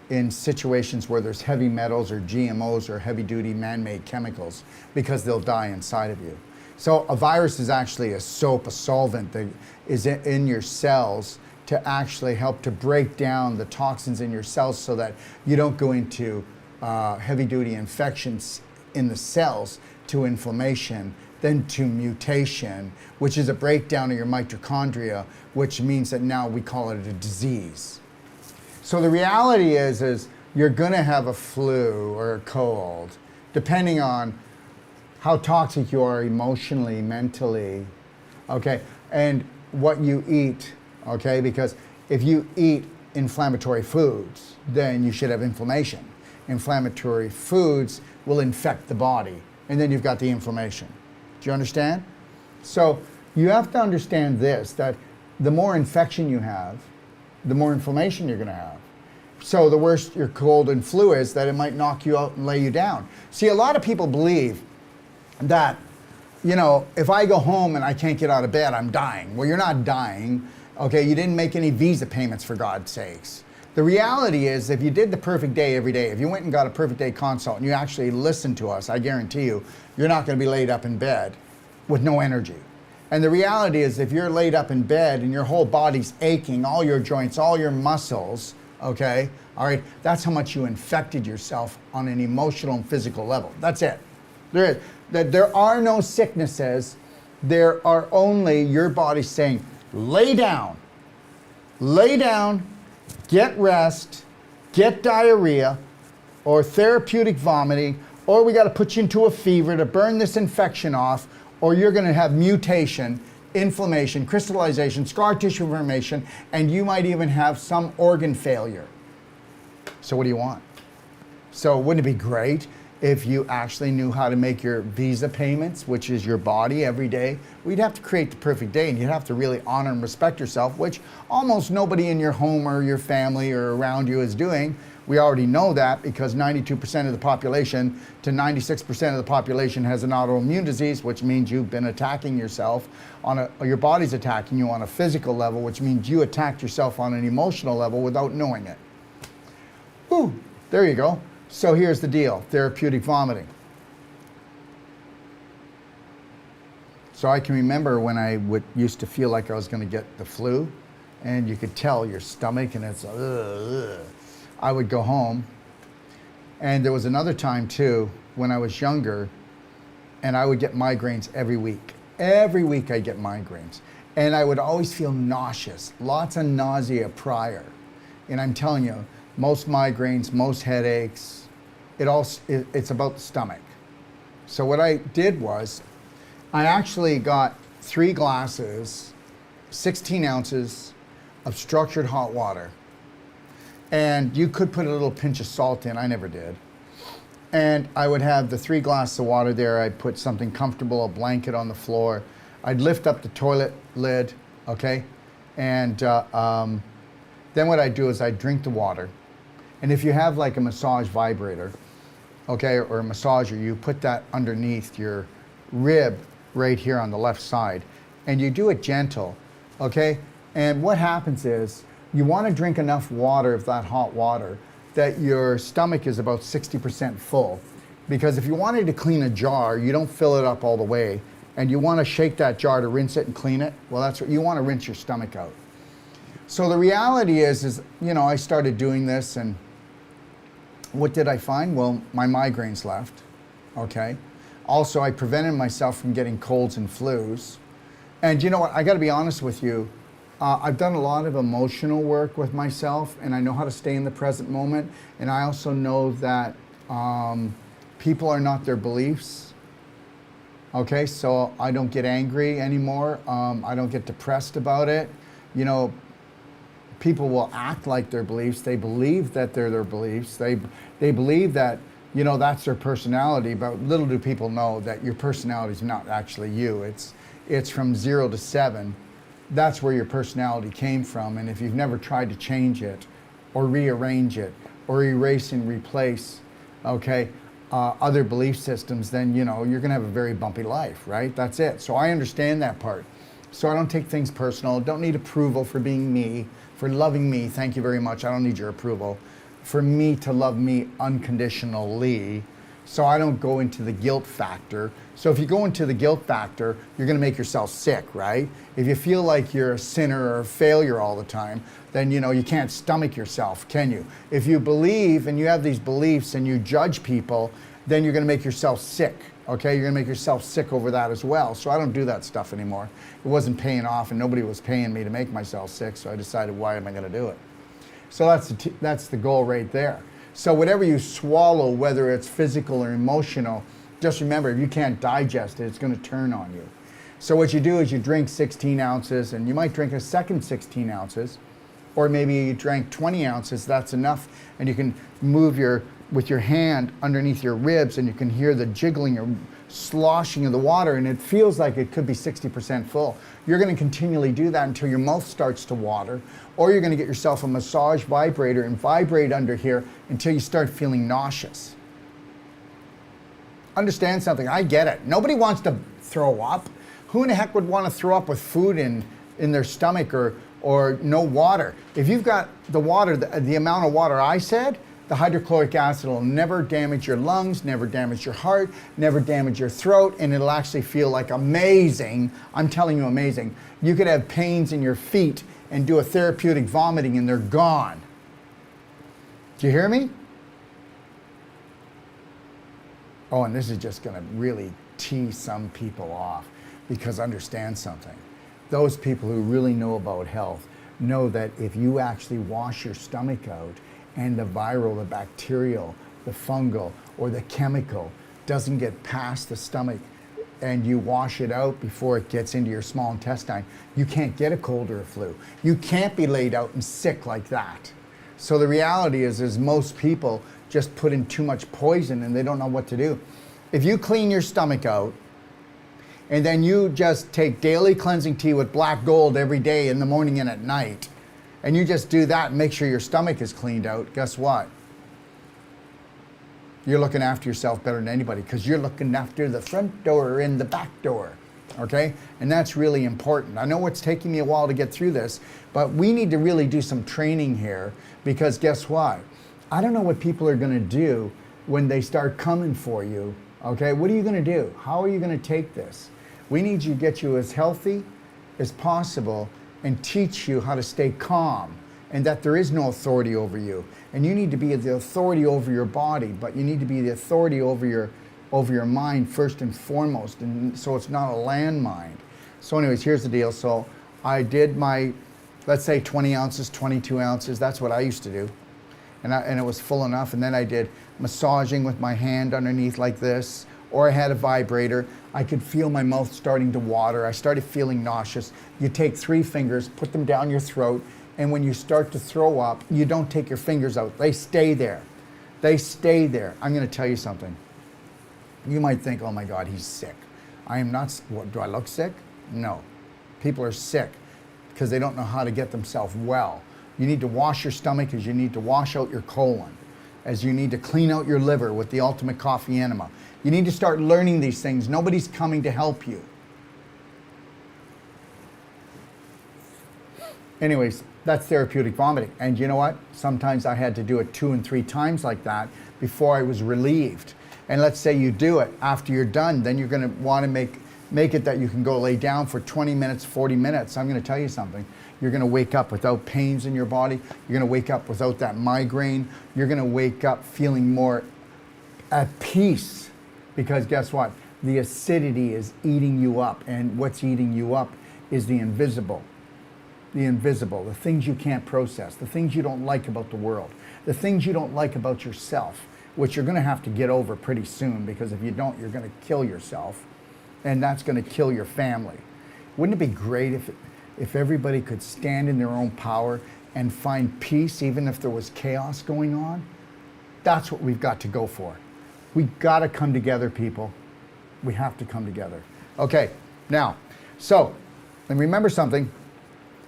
in situations where there's heavy metals or GMOs or heavy-duty man-made chemicals, because they'll die inside of you? So a virus is actually a soap, a solvent that is in your cells to actually help to break down the toxins in your cells so that you don't go into heavy-duty infections in the cells, to inflammation, then to mutation, which is a breakdown of your mitochondria, which means that now we call it a disease. So the reality is you're going to have a flu or a cold, depending on how toxic you are emotionally, mentally, okay, and what you eat, okay, because if you eat inflammatory foods, then you should have inflammation. Inflammatory foods will infect the body, and then you've got the inflammation. Do you understand? So you have to understand this, that the more infection you have, the more inflammation you're going to have. So the worse your cold and flu is, that it might knock you out and lay you down. See, a lot of people believe that, if I go home and I can't get out of bed, I'm dying. Well, you're not dying, okay? You didn't make any visa payments, for God's sakes. The reality is, if you did the perfect day every day, if you went and got a perfect day consult and you actually listened to us, I guarantee you, you're not going to be laid up in bed with no energy. And the reality is, if you're laid up in bed and your whole body's aching, all your joints, all your muscles, okay, all right, that's how much you infected yourself on an emotional and physical level. That's it. There are no sicknesses. There are only your body saying, lay down, get rest, get diarrhea, or therapeutic vomiting, or we got to put you into a fever to burn this infection off, or you're going to have mutation, inflammation, crystallization, scar tissue formation, and you might even have some organ failure. So what do you want? So wouldn't it be great if you actually knew how to make your visa payments, which is your body every day? We'd have to create the perfect day, and you'd have to really honor and respect yourself, which almost nobody in your home or your family or around you is doing. We already know that because 92% of the population to 96% of the population has an autoimmune disease, which means you've been attacking yourself your body's attacking you on a physical level, which means you attacked yourself on an emotional level without knowing it. Whew, there you go. So here's the deal, therapeutic vomiting. So I can remember when I used to feel like I was going to get the flu, and you could tell your stomach and it's I would go home. And there was another time too when I was younger, and I would get migraines every week. Every week I'd get migraines. And I would always feel nauseous, lots of nausea prior. And I'm telling you, most migraines, most headaches, it's about the stomach. So what I did was, I actually got 3 glasses, 16 ounces of structured hot water. And you could put a little pinch of salt in, I never did. And I would have the 3 glasses of water there. I'd put something comfortable, a blanket on the floor. I'd lift up the toilet lid, okay? And then what I'd do is I'd drink the water. And if you have like a massage vibrator, okay, or a massager, you put that underneath your rib right here on the left side. And you do it gentle, okay? And what happens is, you want to drink enough water of that hot water that your stomach is about 60% full. Because if you wanted to clean a jar, you don't fill it up all the way, and you want to shake that jar to rinse it and clean it, well, that's what you want, to rinse your stomach out. So the reality is, you know, I started doing this, and what did I find? Well, my migraines left, okay? Also, I prevented myself from getting colds and flus. And you know what, I gotta be honest with you, I've done a lot of emotional work with myself, and I know how to stay in the present moment. And I also know that people are not their beliefs. Okay, so I don't get angry anymore. I don't get depressed about it. You know, people will act like their beliefs. They believe that they're their beliefs. They believe that, you know, that's their personality. But little do people know that your personality is not actually you. It's from 0 to 7. That's where your personality came from. And if you've never tried to change it or rearrange it or erase and replace, okay, other belief systems, then, you know, you're going to have a very bumpy life, right? That's it. So I understand that part. So I don't take things personal. Don't need approval for being me, for loving me. Thank you very much. I don't need your approval. For me to love me unconditionally. So I don't go into the guilt factor. So if you go into the guilt factor, you're going to make yourself sick, right? If you feel like you're a sinner or a failure all the time, then, you know, you can't stomach yourself, can you? If you believe and you have these beliefs and you judge people, then you're going to make yourself sick, okay? You're going to make yourself sick over that as well. So I don't do that stuff anymore. It wasn't paying off, and nobody was paying me to make myself sick, so I decided, why am I going to do it? So that's the goal right there. So whatever you swallow, whether it's physical or emotional, just remember, if you can't digest it, it's going to turn on you. So what you do is you drink 16 ounces, and you might drink a second 16 ounces, or maybe you drank 20 ounces, that's enough, and you can move with your hand underneath your ribs, and you can hear the jiggling or sloshing of the water, and it feels like it could be 60% full. You're going to continually do that until your mouth starts to water, or you're going to get yourself a massage vibrator and vibrate under here until you start feeling nauseous. Understand something, I get it. Nobody wants to throw up. Who in the heck would want to throw up with food in their stomach, or or no water. If you've got the water, the amount of water I said, the hydrochloric acid will never damage your lungs, never damage your heart, never damage your throat, and it'll actually feel like amazing. I'm telling you, amazing. You could have pains in your feet and do a therapeutic vomiting and they're gone. Do you hear me? Oh, and this is just gonna really tee some people off, because understand something. Those people who really know about health know that if you actually wash your stomach out and the viral, the bacterial, the fungal, or the chemical doesn't get past the stomach and you wash it out before it gets into your small intestine, you can't get a cold or a flu. You can't be laid out and sick like that. So the reality is most people just put in too much poison and they don't know what to do. If you clean your stomach out and then you just take daily cleansing tea with black gold every day in the morning and at night, and you just do that and make sure your stomach is cleaned out, guess what? You're looking after yourself better than anybody, because you're looking after the front door and the back door, okay? And that's really important. I know it's taking me a while to get through this, but we need to really do some training here, because guess what? I don't know what people are gonna do when they start coming for you, okay? What are you gonna do? How are you gonna take this? We need to get you as healthy as possible and teach you how to stay calm, and that there is no authority over you. And you need to be the authority over your body, but you need to be the authority over your mind first and foremost, and so it's not a landmine. So anyways, here's the deal. So I did my, let's say 20 ounces, 22 ounces, that's what I used to do. And it was full enough, and then I did massaging with my hand underneath like this, or I had a vibrator. I could feel my mouth starting to water. I started feeling nauseous. You take 3 fingers, put them down your throat, and when you start to throw up, you don't take your fingers out. They stay there. They stay there. I'm gonna tell you something. You might think, oh my God, he's sick. I am not, what, do I look sick? No. People are sick because they don't know how to get themselves well. You need to wash your stomach as you need to wash out your colon, as you need to clean out your liver with the ultimate coffee enema. You need to start learning these things. Nobody's coming to help you. Anyways, that's therapeutic vomiting. And you know what? Sometimes I had to do it 2 and 3 times like that before I was relieved. And let's say you do it. After you're done, then you're gonna wanna make it that you can go lay down for 20 minutes, 40 minutes. I'm gonna tell you something. You're gonna wake up without pains in your body. You're gonna wake up without that migraine. You're gonna wake up feeling more at peace. Because guess what? The acidity is eating you up, and what's eating you up is the invisible. The invisible, the things you can't process, the things you don't like about the world, the things you don't like about yourself, which you're gonna have to get over pretty soon, because if you don't, you're gonna kill yourself, and that's gonna kill your family. Wouldn't it be great if everybody could stand in their own power and find peace even if there was chaos going on? That's what we've got to go for. We got to come together, people. We have to come together. Okay, now, so, and remember something.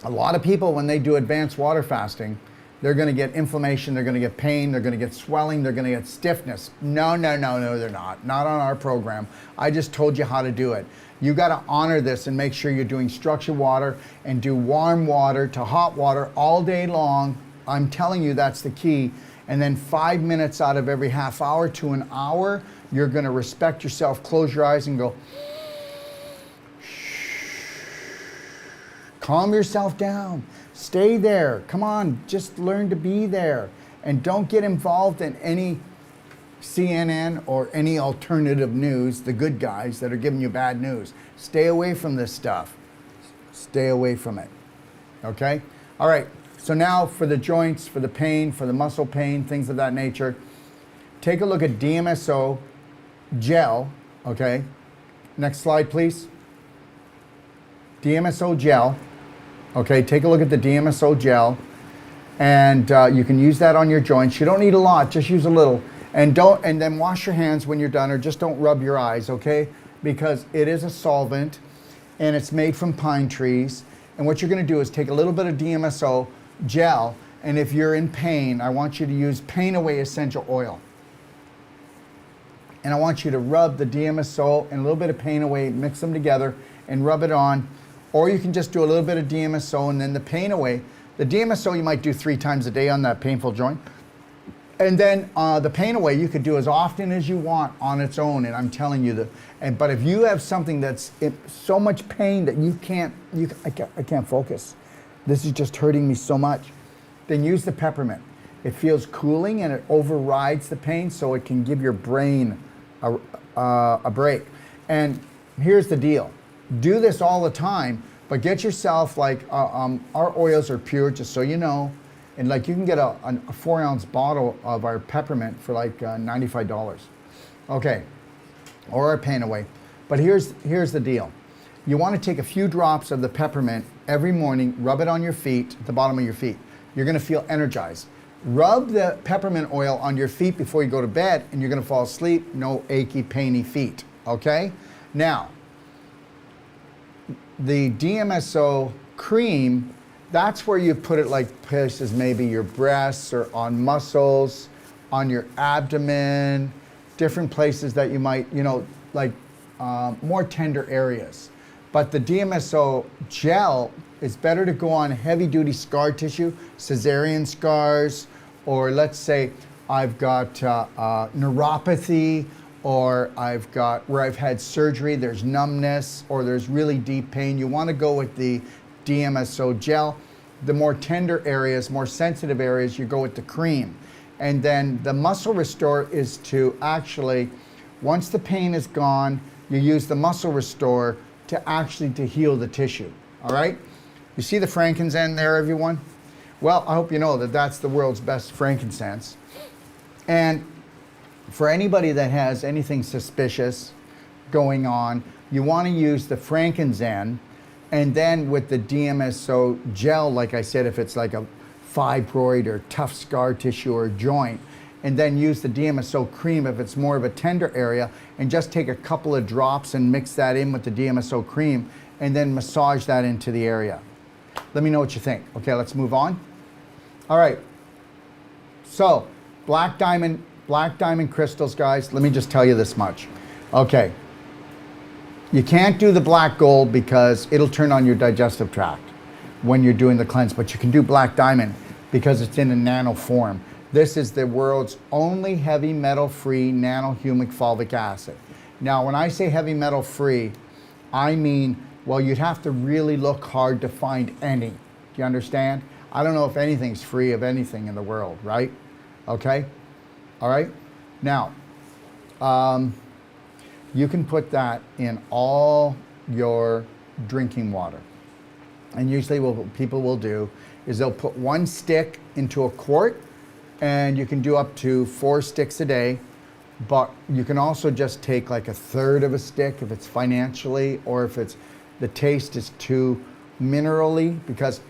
A lot of people, when they do advanced water fasting, they're going to get inflammation, they're going to get pain, they're going to get swelling, they're going to get stiffness. No, they're not. Not on our program. I just told you how to do it. You got to honor this and make sure you're doing structured water and do warm water to hot water all day long. I'm telling you, that's the key. And then 5 minutes out of every half hour to an hour, you're going to respect yourself, close your eyes and go, calm yourself down. Stay there. Come on, just learn to be there. And don't get involved in any CNN or any alternative news, the good guys that are giving you bad news. Stay away from this stuff. Stay away from it. Okay? All right. So now for the joints, for the pain, for the muscle pain, things of that nature, take a look at DMSO gel, okay? Next slide, please. DMSO gel, okay? Take a look at the DMSO gel, and you can use that on your joints. You don't need a lot, just use a little. And then wash your hands when you're done, or just don't rub your eyes, okay? Because it is a solvent, and it's made from pine trees. And what you're gonna do is take a little bit of DMSO gel, and if you're in pain, I want you to use Pain Away essential oil. And I want you to rub the DMSO and a little bit of Pain Away, mix them together and rub it on Or you can just do a little bit of DMSO and then the pain away. The DMSO you might do 3 times a day on that painful joint. And then the pain away you could do as often as you want on its own. And I'm telling you but if you have something that's in so much pain that I can't focus. This is just hurting me so much. Then use the peppermint. It feels cooling and it overrides the pain, so it can give your brain a break. And here's the deal. Do this all the time, but get yourself like, our oils are pure, just so you know. And like you can get a 4-ounce bottle of our peppermint for like $95. Okay, or our pain away. But here's the deal. You want to take a few drops of the peppermint every morning, rub it on your feet, at the bottom of your feet. You're going to feel energized. Rub the peppermint oil on your feet before you go to bed, and you're going to fall asleep. No achy, painy feet. Okay? Now, the DMSO cream, that's where you put it like places, maybe your breasts or on muscles, on your abdomen, different places that you might, like more tender areas. But the DMSO gel is better to go on heavy-duty scar tissue, cesarean scars, or let's say I've got neuropathy, or I've got where I've had surgery, there's numbness, or there's really deep pain. You want to go with the DMSO gel. The more tender areas, more sensitive areas, you go with the cream. And then the muscle restore is to actually, once the pain is gone, you use the muscle restore to heal the tissue. All right? You see the frankincense there, everyone? Well, I hope you know that that's the world's best frankincense. And for anybody that has anything suspicious going on, you want to use the frankincense, and then with the DMSO gel, like I said, if it's like a fibroid or tough scar tissue or joint, and then use the DMSO cream if it's more of a tender area, and just take a couple of drops and mix that in with the DMSO cream, and then massage that into the area. Let me know what you think. Okay, let's move on. All right. So, black diamond crystals, guys. Let me just tell you this much. Okay. You can't do the black gold because it'll turn on your digestive tract when you're doing the cleanse, but you can do black diamond because it's in a nano form. This is the world's only heavy metal free nanohumic fulvic acid. Now, when I say heavy metal free, I mean, well, you'd have to really look hard to find any. Do you understand? I don't know if anything's free of anything in the world, right? Okay? All right? Now, you can put that in all your drinking water. And usually what people will do is they'll put 1 stick into a quart, and you can do up to 4 sticks a day. But you can also just take like 1/3 of a stick if it's financially, or if the taste is too minerally, because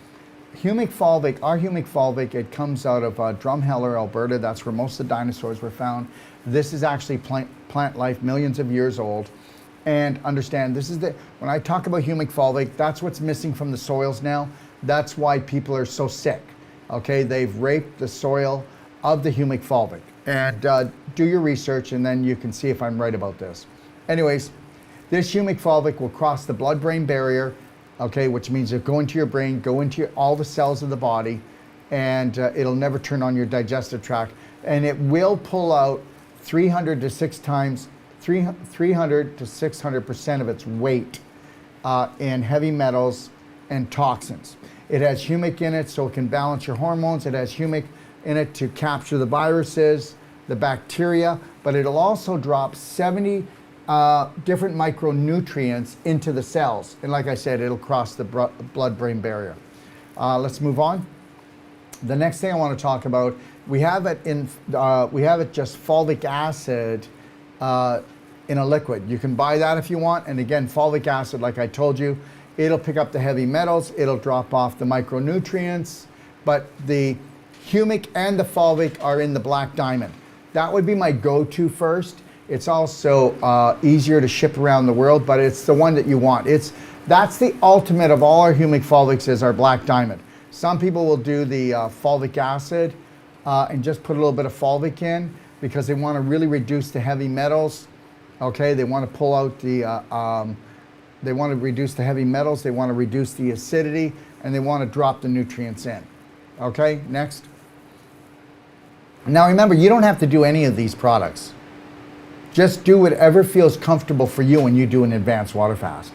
our humic fulvic, it comes out of Drumheller, Alberta. That's where most of the dinosaurs were found. This is actually plant life, millions of years old. And understand, when I talk about humic fulvic, that's what's missing from the soils now. That's why people are so sick. Okay, they've raped the soil of the humic fulvic. And do your research, and then you can see if I'm right about this. Anyways, this humic fulvic will cross the blood-brain barrier, okay, which means it'll go into your brain, go into all the cells of the body, and it'll never turn on your digestive tract. And it will pull out 300 to 600% of its weight in heavy metals and toxins. It has humic in it, so it can balance your hormones. It has humic in it to capture the viruses, the bacteria, but it'll also drop 70 different micronutrients into the cells. And like I said, it'll cross the blood-brain barrier. Let's move on. The next thing I want to talk about, we have it just fulvic acid in a liquid. You can buy that if you want. And again, fulvic acid, like I told you, it'll pick up the heavy metals, it'll drop off the micronutrients, but the humic and the fulvic are in the black diamond. That would be my go-to first. It's also easier to ship around the world, but it's the one that you want. That's the ultimate of all our humic fulvics, is our black diamond. Some people will do the fulvic acid and just put a little bit of fulvic in because they want to really reduce the heavy metals. Okay, they want to pull out the They want to reduce the heavy metals, they want to reduce the acidity, and they want to drop the nutrients in. Okay, next. Now remember, you don't have to do any of these products. Just do whatever feels comfortable for you when you do an advanced water fast.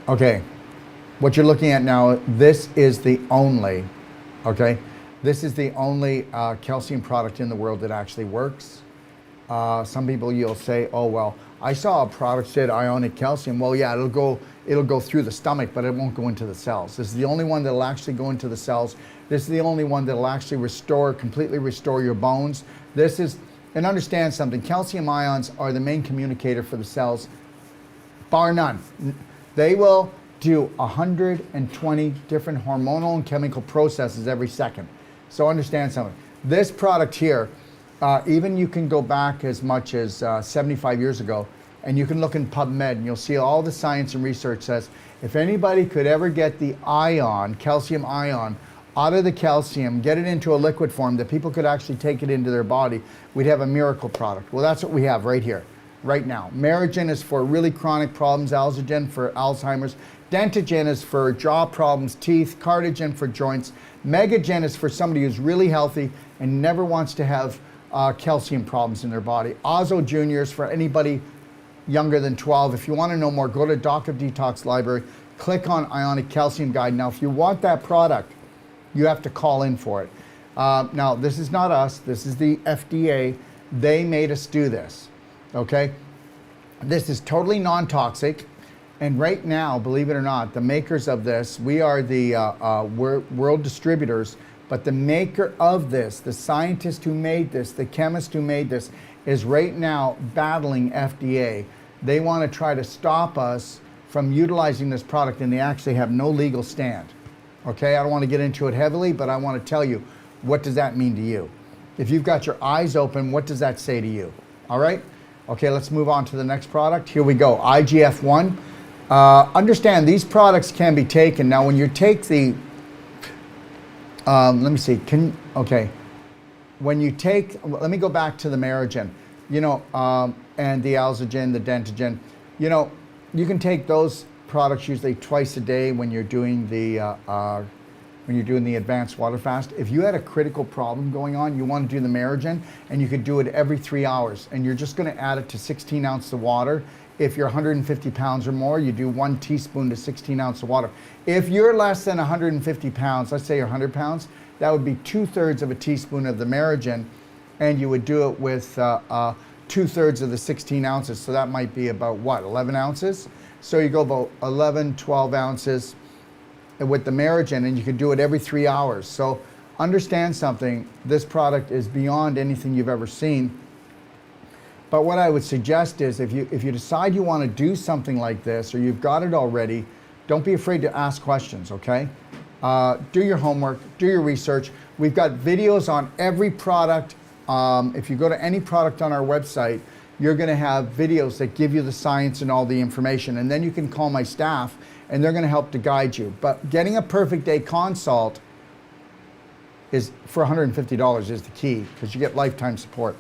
Okay, what you're looking at now, this is the only, okay, this is the only calcium product in the world that actually works. Some people, you'll say, oh, well, I saw a product said ionic calcium. Well, yeah, it'll go through the stomach, but it won't go into the cells. This is the only one that'll actually go into the cells. This is the only one that'll actually completely restore your bones. This is, and understand something, calcium ions are the main communicator for the cells, bar none. They will do 120 different hormonal and chemical processes every second. So understand something. This product here, even you can go back as much as 75 years ago, and you can look in PubMed and you'll see all the science and research says, if anybody could ever get the ion, calcium ion, out of the calcium, get it into a liquid form that people could actually take it into their body, we'd have a miracle product. Well, that's what we have right here, right now. Merigen is for really chronic problems, Alzagen for Alzheimer's, Dentagen is for jaw problems, teeth, Cardigen for joints, Megagen is for somebody who's really healthy and never wants to have calcium problems in their body. Ozo Junior is for anybody younger than 12. If you want to know more, go to Doc of Detox Library, click on Ionic Calcium Guide. Now, if you want that product, you have to call in for it. Now, this is not us. This is the FDA. They made us do this, okay? This is totally non-toxic. And right now, believe it or not, the makers of this, we are the world distributors, but the maker of this, the scientist who made this, the chemist who made this, is right now battling FDA. They want to try to stop us from utilizing this product, and they actually have no legal stand. Okay, I don't want to get into it heavily, but I want to tell you, what does that mean to you? If you've got your eyes open, what does that say to you? All right? Okay, let's move on to the next product. Here we go, IGF-1. Understand, these products can be taken. Now, when you take the, let me see, when you take, let me go back to the Merigen, you know, and the Alzagen, the Dentagen, you know, you can take those products usually twice a day when you're doing the advanced water fast. If you had a critical problem going on, you want to do the Merigen, and you could do it every 3 hours, and you're just going to add it to 16 ounces of water. If you're 150 pounds or more, you do 1 teaspoon to 16 ounces of water. If you're less than 150 pounds, let's say you're 100 pounds, that would be 2/3 of a teaspoon of the Merigen, and you would do it with 2/3 of the 16 ounces. So that might be about what, 11 ounces? So you go about 11, 12 ounces with the Merigen, and you can do it every 3 hours. So understand something, this product is beyond anything you've ever seen. But what I would suggest is if you decide you want to do something like this, or you've got it already, don't be afraid to ask questions, okay? Do your homework, do your research. We've got videos on every product. If you go to any product on our website, you're going to have videos that give you the science and all the information. And then you can call my staff, and they're going to help to guide you. But getting a perfect day consult is for $150 is the key, because you get lifetime support.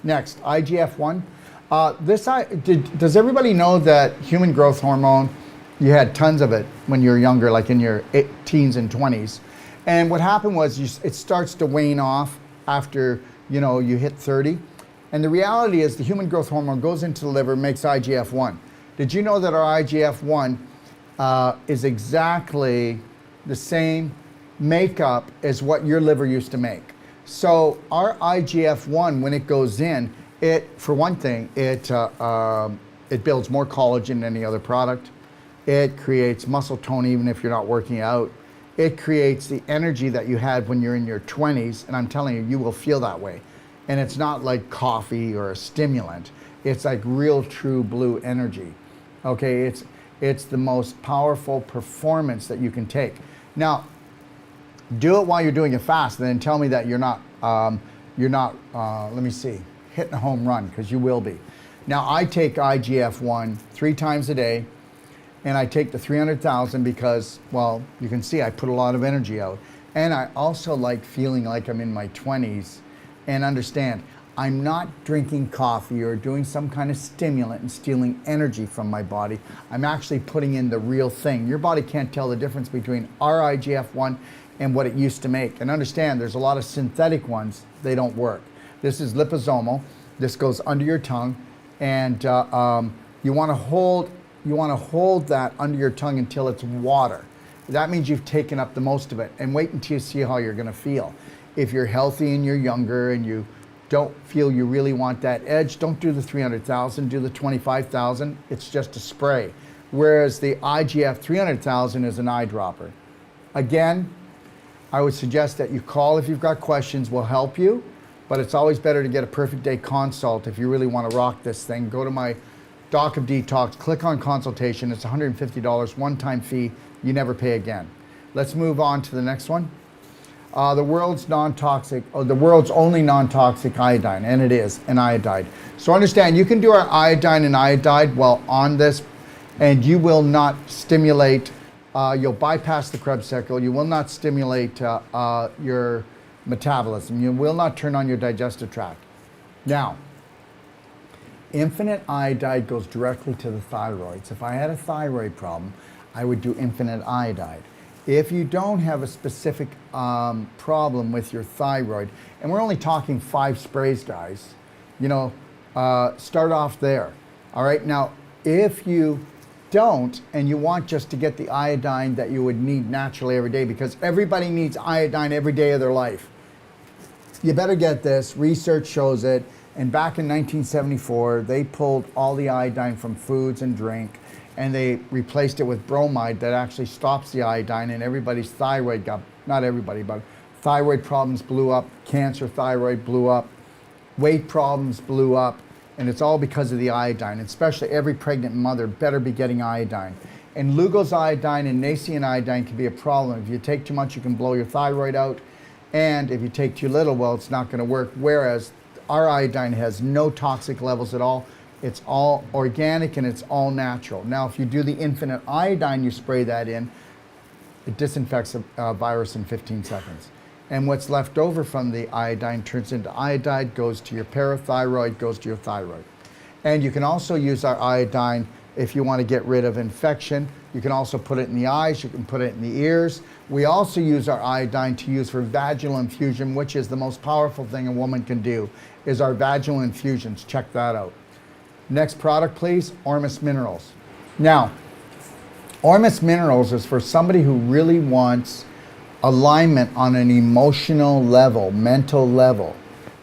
Next, IGF-1. Does everybody know that human growth hormone, you had tons of it when you were younger, like in your teens and 20s. And what happened was it starts to wane off after you hit 30. And the reality is the human growth hormone goes into the liver, makes IGF-1. Did you know that our IGF-1 is exactly the same makeup as what your liver used to make? So our IGF-1, when it goes in, for one thing, it builds more collagen than any other product. It creates muscle tone even if you're not working out. It creates the energy that you had when you're in your 20s, and I'm telling you, you will feel that way. And it's not like coffee or a stimulant. It's like real true blue energy. Okay, it's the most powerful performance that you can take. Now, do it while you're doing it fast, and then tell me that you're not let me see, hitting a home run, because you will be. Now, I take IGF-1 3 times a day, and I take the 300,000 because, well, you can see I put a lot of energy out. And I also like feeling like I'm in my 20s. And understand, I'm not drinking coffee or doing some kind of stimulant and stealing energy from my body. I'm actually putting in the real thing. Your body can't tell the difference between our IGF-1 and what it used to make. And understand, there's a lot of synthetic ones, they don't work. This is liposomal. This goes under your tongue, and you want to hold that under your tongue until it's water. That means you've taken up the most of it, and wait until you see how you're going to feel. If you're healthy and you're younger and you don't feel you really want that edge, don't do the 300,000, do the 25,000. It's just a spray. Whereas the IGF 300,000 is an eyedropper. Again, I would suggest that you call if you've got questions. We'll help you, but it's always better to get a perfect day consult if you really want to rock this thing. Go to my Doc of Detox, click on consultation. It's $150, one-time fee. You never pay again. Let's move on to the next one. The world's only non-toxic iodine, and it is an iodide. So understand, you can do our iodine and iodide while on this, and you will not stimulate, you'll bypass the Krebs cycle, you will not stimulate your metabolism, you will not turn on your digestive tract. Now, infinite iodide goes directly to the thyroid. So if I had a thyroid problem, I would do infinite iodide. If you don't have a specific problem with your thyroid, and we're only talking 5 sprays, guys, you know, start off there. All right, now if you don't and you want just to get the iodine that you would need naturally every day, because everybody needs iodine every day of their life, you better get this. Research shows it, and back in 1974 they pulled all the iodine from foods and drink, and they replaced it with bromide that actually stops the iodine, and everybody's thyroid got, not everybody, but thyroid problems blew up, cancer thyroid blew up, weight problems blew up, and it's all because of the iodine. Especially every pregnant mother better be getting iodine. And Lugol's iodine and Nacean iodine can be a problem. If you take too much, you can blow your thyroid out, and if you take too little, well, it's not going to work. Whereas our iodine has no toxic levels at all. It's all organic and it's all natural. Now, if you do the infinite iodine, you spray that in, it disinfects a virus in 15 seconds. And what's left over from the iodine turns into iodide, goes to your parathyroid, goes to your thyroid. And you can also use our iodine if you want to get rid of infection. You can also put it in the eyes, you can put it in the ears. We also use our iodine to use for vaginal infusion, which is the most powerful thing a woman can do, is our vaginal infusions. Check that out. Next product, please, Ormus Minerals. Now, Ormus Minerals is for somebody who really wants alignment on an emotional level, mental level,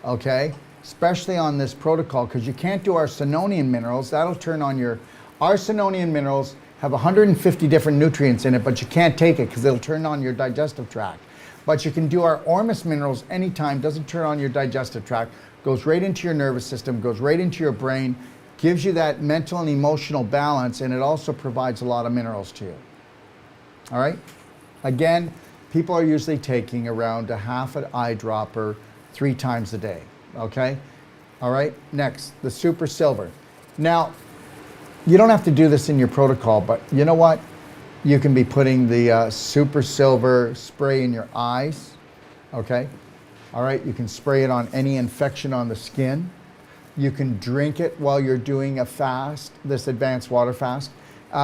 okay? Especially on this protocol, because you can't do our Arsenic minerals. That'll turn on your, our Arsenic minerals have 150 different nutrients in it, but you can't take it because it'll turn on your digestive tract. But you can do our Ormus Minerals anytime, doesn't turn on your digestive tract, goes right into your nervous system, goes right into your brain, gives you that mental and emotional balance, and it also provides a lot of minerals to you. All right? Again, people are usually taking around a half an eyedropper 3 times a day, okay? All right, next, the Super Silver. Now, you don't have to do this in your protocol, but you know what? You can be putting the Super Silver spray in your eyes, okay? All right, you can spray it on any infection on the skin. You can drink it while you're doing a fast, this advanced water fast,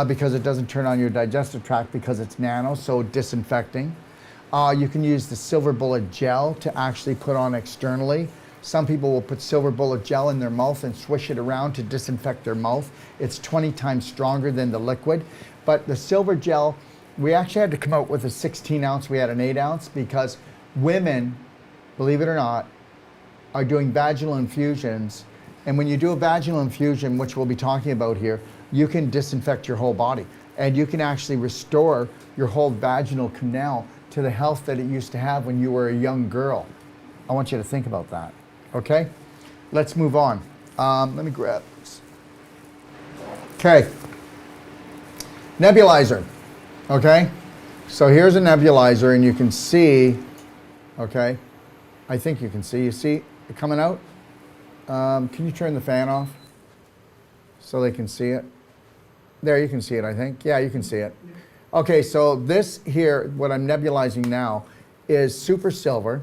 because it doesn't turn on your digestive tract because it's nano, so disinfecting. You can use the silver bullet gel to actually put on externally. Some people will put silver bullet gel in their mouth and swish it around to disinfect their mouth. It's 20 times stronger than the liquid. But the silver gel, we actually had to come out with a 16 ounce, we had an 8 ounce, because women, believe it or not, are doing vaginal infusions. And when you do a vaginal infusion, which we'll be talking about here, you can disinfect your whole body. And you can actually restore your whole vaginal canal to the health that it used to have when you were a young girl. I want you to think about that, okay? Let's move on. Let me grab this. Okay. Nebulizer, okay? So here's a nebulizer, and you can see, okay? I think you can see. You see it coming out? Can you turn the fan off so they can see it? There, you can see it, I think. Yeah, you can see it. Okay, so this here, what I'm nebulizing now, is super silver,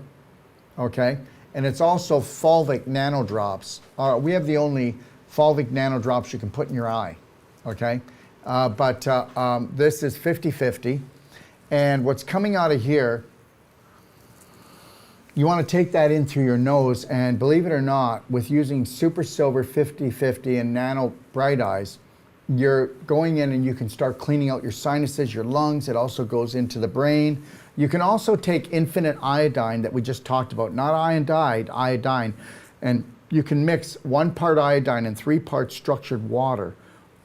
okay? and it's also fulvic nanodrops. We have the only fulvic nanodrops you can put in your eye, okay? But this is 50/50, and what's coming out of here, you want to take that in through your nose, and believe it or not, with using Super Silver 50/50 and Nano Bright Eyes, you're going in and you can start cleaning out your sinuses, your lungs. It also goes into the brain. You can also take infinite iodine that we just talked about, not iodine, and you can mix 1 part iodine and 3 parts structured water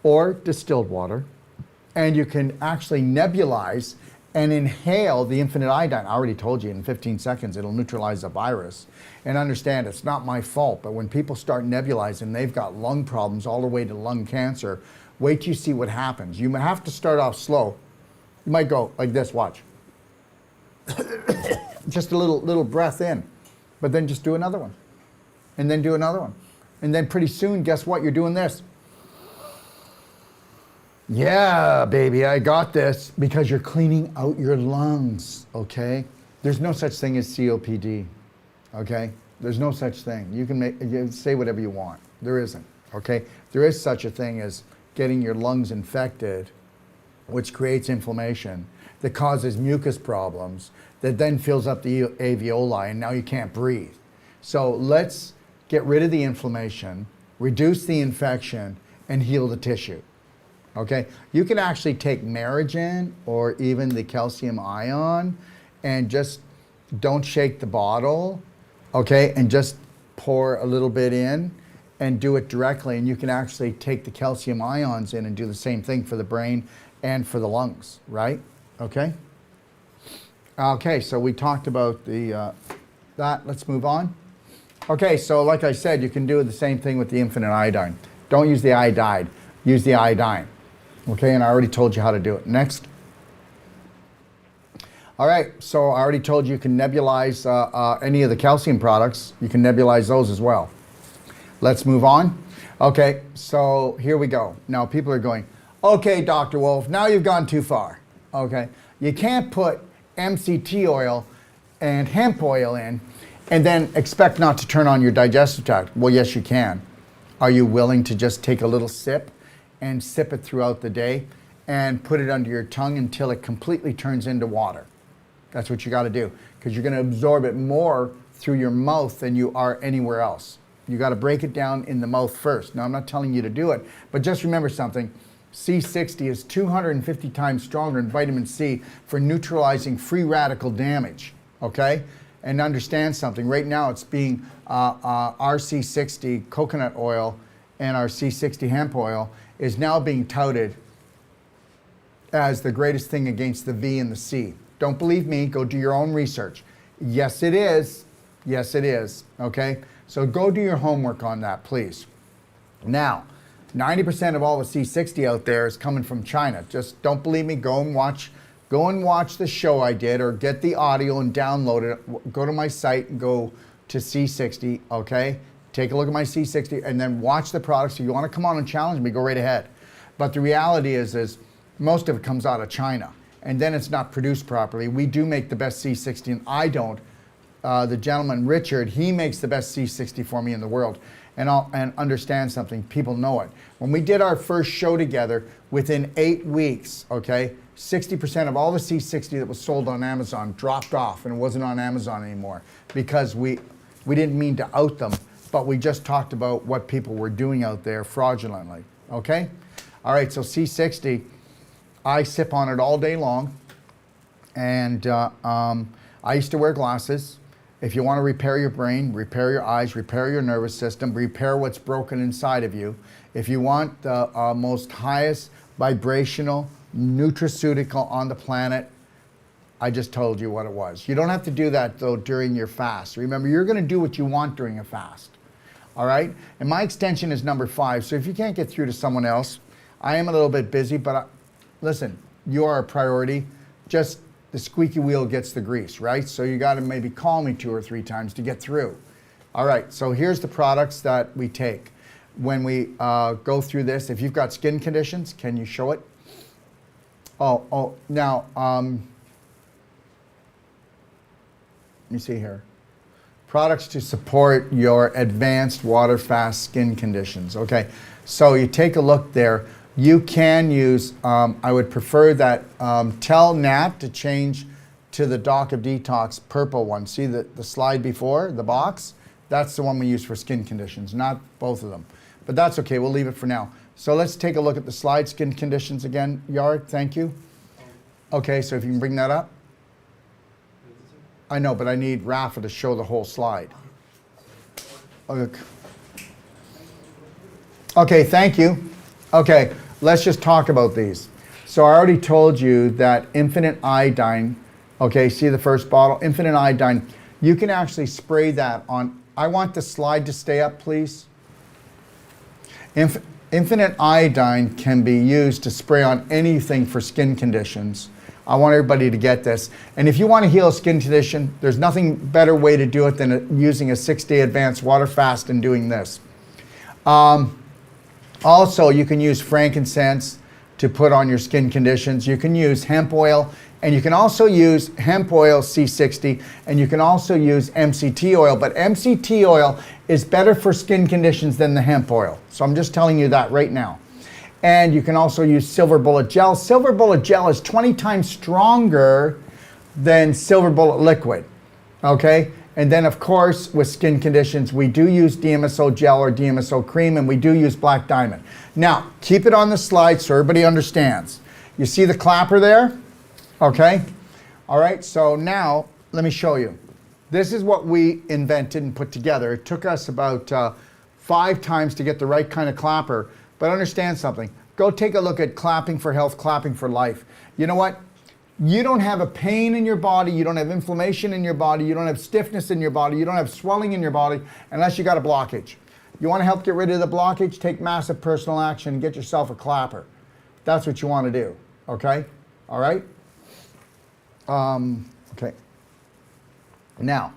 or distilled water, and you can actually nebulize and inhale the infinite iodine. I already told you in 15 seconds it'll neutralize the virus. And understand, it's not my fault, but when people start nebulizing, they've got lung problems all the way to lung cancer. Wait till you see what happens. You have to start off slow. You might go like this, watch. Just a little breath in, but then just do another one, and then do another one. And then pretty soon, guess what? You're doing this. Yeah, baby, I got this, because you're cleaning out your lungs, okay? There's no such thing as COPD, okay? There's no such thing. You can say whatever you want. There isn't, okay? There is such a thing as getting your lungs infected, which creates inflammation, that causes mucus problems, that then fills up the alveoli, and now you can't breathe. So let's get rid of the inflammation, reduce the infection, and heal the tissue. Okay, you can actually take Merigen or even the calcium ion and just don't shake the bottle, okay, and just pour a little bit in and do it directly, and you can actually take the calcium ions in and do the same thing for the brain and for the lungs, right? Okay? Okay, so we talked about that. Let's move on. Okay, so like I said, you can do the same thing with the infinite iodine. Don't use the iodide, use the iodine. Okay, and I already told you how to do it. Next. All right, so I already told you can nebulize any of the calcium products. You can nebulize those as well. Let's move on. Okay, so here we go. Now people are going, okay, Dr. Wolf, now you've gone too far. Okay, you can't put MCT oil and hemp oil in and then expect not to turn on your digestive tract. Well, yes, you can. Are you willing to just take a little sip and sip it throughout the day and put it under your tongue until it completely turns into water? That's what you got to do, because you're going to absorb it more through your mouth than you are anywhere else. You got to break it down in the mouth first. Now, I'm not telling you to do it, but just remember something. C60 is 250 times stronger than vitamin C for neutralizing free radical damage, okay? And understand something. Right now, it's being our C60 coconut oil and our C60 hemp oil is now being touted as the greatest thing against the V and the C. Don't believe me, go do your own research. Yes, it is. Yes, it is, okay? So go do your homework on that, please. Now, 90% of all the C60 out there is coming from China. Just don't believe me, go and watch the show I did, or get the audio and download it. Go to my site and go to C60, okay? Take a look at my C60 and then watch the products. If you want to come on and challenge me, go right ahead. But the reality is most of it comes out of China, and then it's not produced properly. We do make the best C60, and I don't. The gentleman, Richard, he makes the best C60 for me in the world. And understand something, people know it. When we did our first show together, within 8 weeks, okay, 60% of all the C60 that was sold on Amazon dropped off, and it wasn't on Amazon anymore, because we didn't mean to out them, but we just talked about what people were doing out there fraudulently, okay? All right, so C60, I sip on it all day long, and I used to wear glasses. If you want to repair your brain, repair your eyes, repair your nervous system, repair what's broken inside of you, if you want the most highest vibrational nutraceutical on the planet, I just told you what it was. You don't have to do that, though, during your fast. Remember, you're going to do what you want during a fast, all right? And my extension is number 5, so if you can't get through to someone else, I am a little bit busy, but listen, you are a priority. Just the squeaky wheel gets the grease, right? So you got to maybe call me 2 or 3 times to get through. All right, so here's the products that we take. When we go through this, if you've got skin conditions, can you show it? Now, let me see here. products to support your advanced water fast skin conditions. Okay, so you take a look there. You can use, I would prefer that, tell Nat to change to the Doc of Detox purple one. See the slide before, the box? That's the one we use for skin conditions, not both of them. But that's okay, we'll leave it for now. So let's take a look at the slide skin conditions again. Yard, thank you. Okay, so if you can bring that up. I know, but I need Rafa to show the whole slide. Okay, thank you. Okay, let's just talk about these. So I already told you that infinite iodine, okay, see the first bottle? Infinite iodine, you can actually spray that on. I want the slide to stay up, please. Infinite iodine can be used to spray on anything for skin conditions. I want everybody to get this. And if you want to heal a skin condition, there's nothing better way to do it than using a 6-day advanced water fast and doing this. Also, you can use frankincense to put on your skin conditions. You can use hemp oil, and you can also use hemp oil C60, and you can also use MCT oil. But MCT oil is better for skin conditions than the hemp oil. So I'm just telling you that right now. And you can also use silver bullet gel. Silver bullet gel is 20 times stronger than silver bullet liquid, okay? And then of course, with skin conditions, we do use DMSO gel or DMSO cream, and we do use black diamond. Now, keep it on the slide so everybody understands. You see the clapper there? Okay? All right, so now let me show you. This is what we invented and put together. It took us about 5 times to get the right kind of clapper. But understand something. Go take a look at clapping for health, clapping for life. You know what? You don't have a pain in your body, you don't have inflammation in your body, you don't have stiffness in your body, you don't have swelling in your body unless you got a blockage. You want to help get rid of the blockage? Take massive personal action and get yourself a clapper. That's what you want to do, okay? All right? Okay. Now,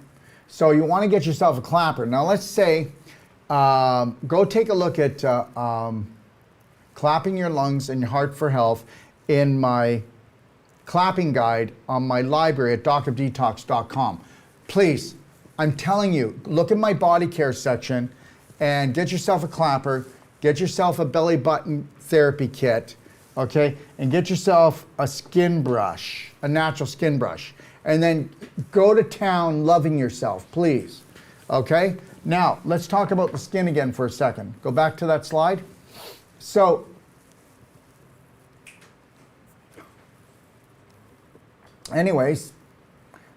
so you want to get yourself a clapper. Now let's say, go take a look at clapping your lungs and your heart for health in my clapping guide on my library at docofdetox.com. Please, I'm telling you, look at my body care section and get yourself a clapper, get yourself a belly button therapy kit, okay? And get yourself a skin brush, a natural skin brush. And then go to town loving yourself, please, okay? Now, let's talk about the skin again for a second. Go back to that slide. So, anyways,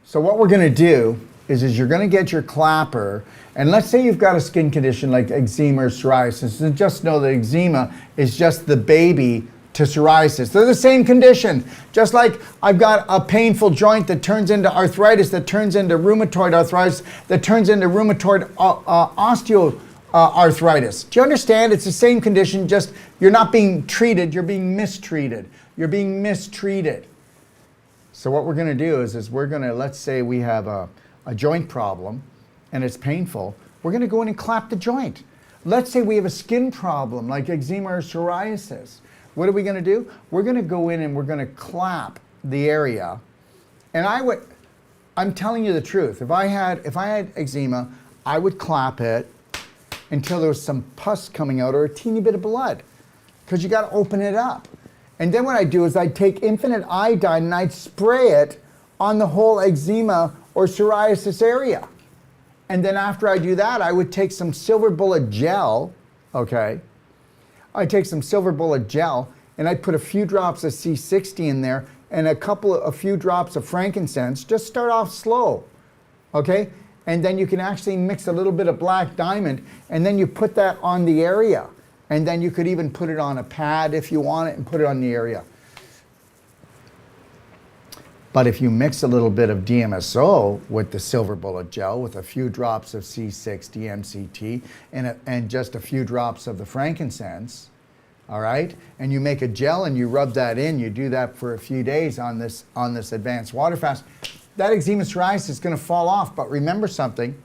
so what we're going to do is you're going to get your clapper, and let's say you've got a skin condition like eczema or psoriasis, and just know that eczema is just the baby to psoriasis. They're the same condition. Just like I've got a painful joint that turns into arthritis, that turns into rheumatoid arthritis, that turns into rheumatoid osteoarthritis. Do you understand? It's the same condition, just you're not being treated, you're being mistreated. You're being mistreated. So what we're going to do is we're going to, let's say we have a joint problem and it's painful. We're going to go in and clap the joint. Let's say we have a skin problem like eczema or psoriasis. What are we going to do? We're going to go in and we're going to clap the area. And I'm telling you the truth. If I had eczema, I would clap it until there was some pus coming out or a teeny bit of blood, because you got to open it up. And then what I'd do is I'd take infinite iodine and I'd spray it on the whole eczema or psoriasis area. And then after I do that, I would take some silver bullet gel, okay? I'd take some silver bullet gel and I'd put a few drops of C60 in there and a few drops of frankincense. Just start off slow, okay? And then you can actually mix a little bit of black diamond, and then you put that on the area. And then you could even put it on a pad if you want it and put it on the area. But if you mix a little bit of DMSO with the silver bullet gel with a few drops of C60 MCT and just a few drops of the frankincense, all right, and you make a gel and you rub that in, you do that for a few days on this advanced water fast, that eczema psoriasis is going to fall off. But remember something,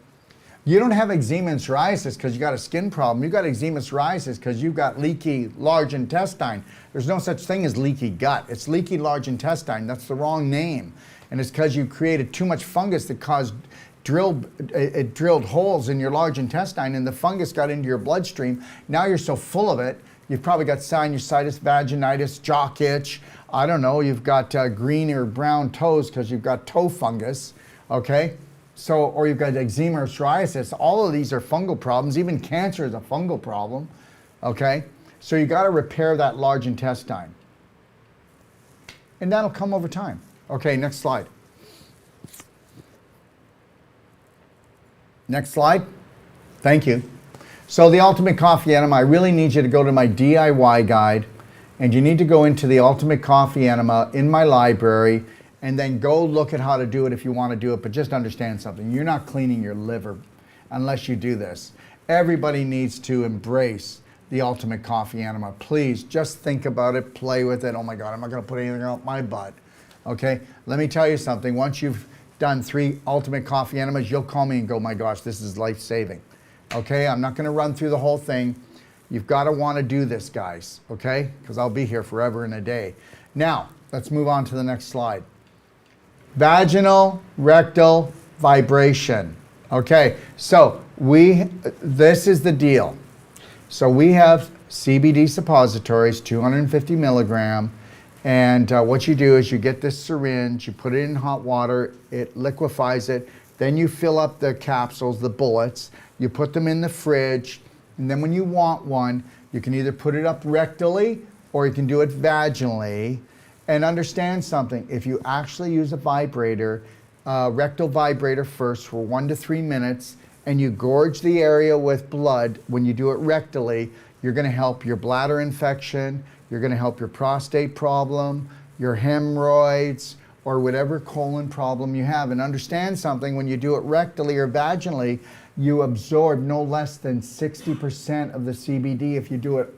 you don't have eczema and psoriasis because you got a skin problem. You got eczema psoriasis because you've got leaky large intestine. There's no such thing as leaky gut. It's leaky large intestine. That's the wrong name. And it's because you created too much fungus that caused it drilled holes in your large intestine, and the fungus got into your bloodstream. Now you're so full of it, you've probably got sinusitis, vaginitis, jock itch. I don't know, you've got green or brown toes because you've got toe fungus, okay? So, or you've got eczema or psoriasis. All of these are fungal problems. Even cancer is a fungal problem, okay? So you got to repair that large intestine. And that'll come over time. Okay, next slide. Next slide. Thank you. So the Ultimate Coffee Enema, I really need you to go to my DIY guide, and you need to go into the Ultimate Coffee Enema in my library, and then go look at how to do it if you want to do it. But just understand something. You're not cleaning your liver unless you do this. Everybody needs to embrace the Ultimate Coffee Enema. Please just think about it, play with it. Oh my God, I'm not going to put anything out my butt. Okay, let me tell you something. Once you've done 3 Ultimate Coffee Enemas, you'll call me and go, my gosh, this is life-saving. Okay, I'm not going to run through the whole thing. You've got to want to do this, guys, okay? Because I'll be here forever and a day. Now, let's move on to the next slide. Vaginal rectal vibration. Okay, so this is the deal. So we have CBD suppositories, 250 milligram, and what you do is you get this syringe, you put it in hot water, it liquefies it, then you fill up the capsules, the bullets, you put them in the fridge, and then when you want one, you can either put it up rectally or you can do it vaginally. And understand something, if you actually use a vibrator, rectal vibrator first for 1 to 3 minutes, and you gorge the area with blood, when you do it rectally, you're gonna help your bladder infection, you're gonna help your prostate problem, your hemorrhoids, or whatever colon problem you have. And understand something, when you do it rectally or vaginally, you absorb no less than 60% of the CBD. If you do it,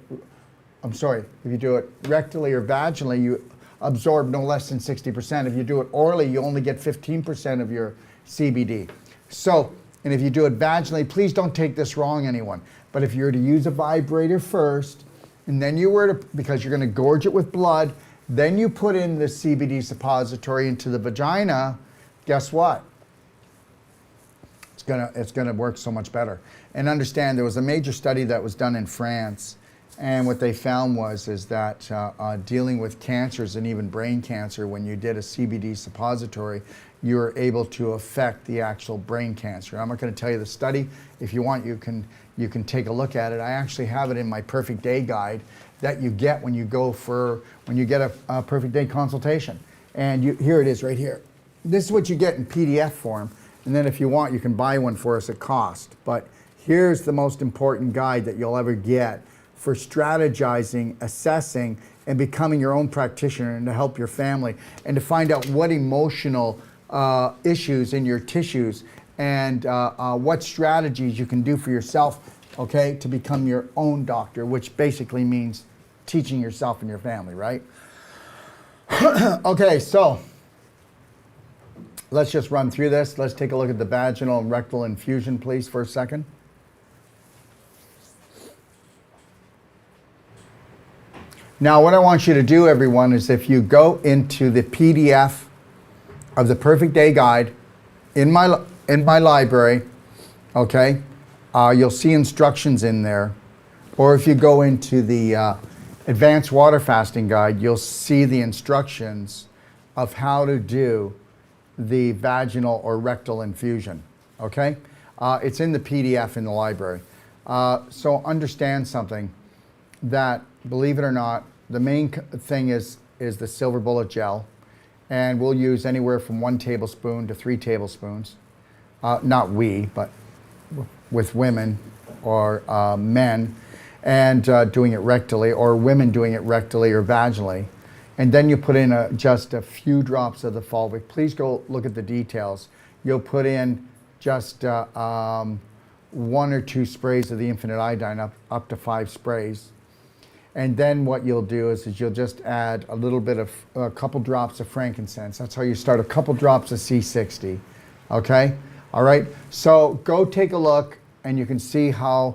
if you do it rectally or vaginally, you absorb no less than 60%. If you do it orally, you only get 15% of your CBD. So, and if you do it vaginally, please don't take this wrong, anyone. But if you were to use a vibrator first, and then you were to, because you're going to gorge it with blood, then you put in the CBD suppository into the vagina, guess what? It's gonna work so much better. And understand, there was a major study that was done in France, and what they found is that dealing with cancers and even brain cancer, when you did a CBD suppository, you were able to affect the actual brain cancer. I'm not going to tell you the study. If you want, you can take a look at it. I actually have it in my Perfect Day guide that you get when you get a Perfect Day consultation. And here it is right here. This is what you get in PDF form. And then if you want, you can buy one for us at cost. But here's the most important guide that you'll ever get for strategizing, assessing, and becoming your own practitioner, and to help your family, and to find out what emotional issues in your tissues, and what strategies you can do for yourself, okay, to become your own doctor, which basically means teaching yourself and your family, right? Okay, so let's just run through this. Let's take a look at the vaginal and rectal infusion, please, for a second. Now, what I want you to do, everyone, is if you go into the PDF of the Perfect Day Guide in my library, okay, you'll see instructions in there. Or if you go into the Advanced Water Fasting Guide, you'll see the instructions of how to do the vaginal or rectal infusion, okay? It's in the PDF in the library. So understand something, that, believe it or not, the main thing is the silver bullet gel, and we'll use anywhere from 1 tablespoon to 3 tablespoons. Not we, but with women or men, and doing it rectally, or women doing it rectally or vaginally. And then you put in just a few drops of the fulvic. Please go look at the details. You'll put in just 1 or 2 sprays of the infinite iodine, up to 5 sprays. And then what you'll do is you'll just add a little bit of, a couple drops of frankincense. That's how you start, a couple drops of C60, okay? All right, so go take a look, and you can see how,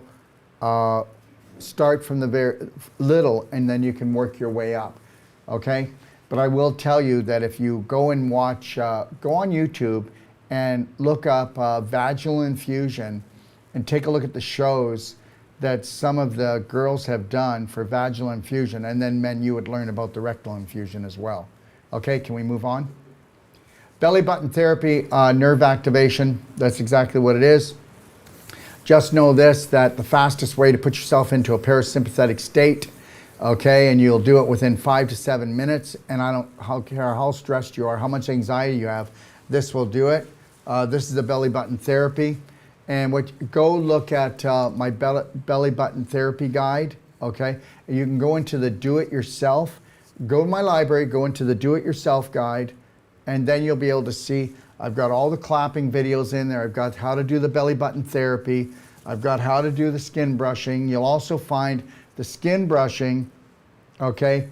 start from the very little, and then you can work your way up, okay? But I will tell you that if you go and watch, go on YouTube and look up vaginal infusion and take a look at the shows that some of the girls have done for vaginal infusion, and then men, you would learn about the rectal infusion as well. Okay, can we move on? Belly button therapy, nerve activation, that's exactly what it is. Just know this, that the fastest way to put yourself into a parasympathetic state, okay, and you'll do it within 5 to 7 minutes, and I don't care how stressed you are, how much anxiety you have, this will do it. This is the belly button therapy. And go look at my belly button therapy guide, okay? You can go into the do-it-yourself, go to my library, go into the do-it-yourself guide, and then you'll be able to see, I've got all the clapping videos in there. I've got how to do the belly button therapy. I've got how to do the skin brushing. You'll also find the skin brushing, okay,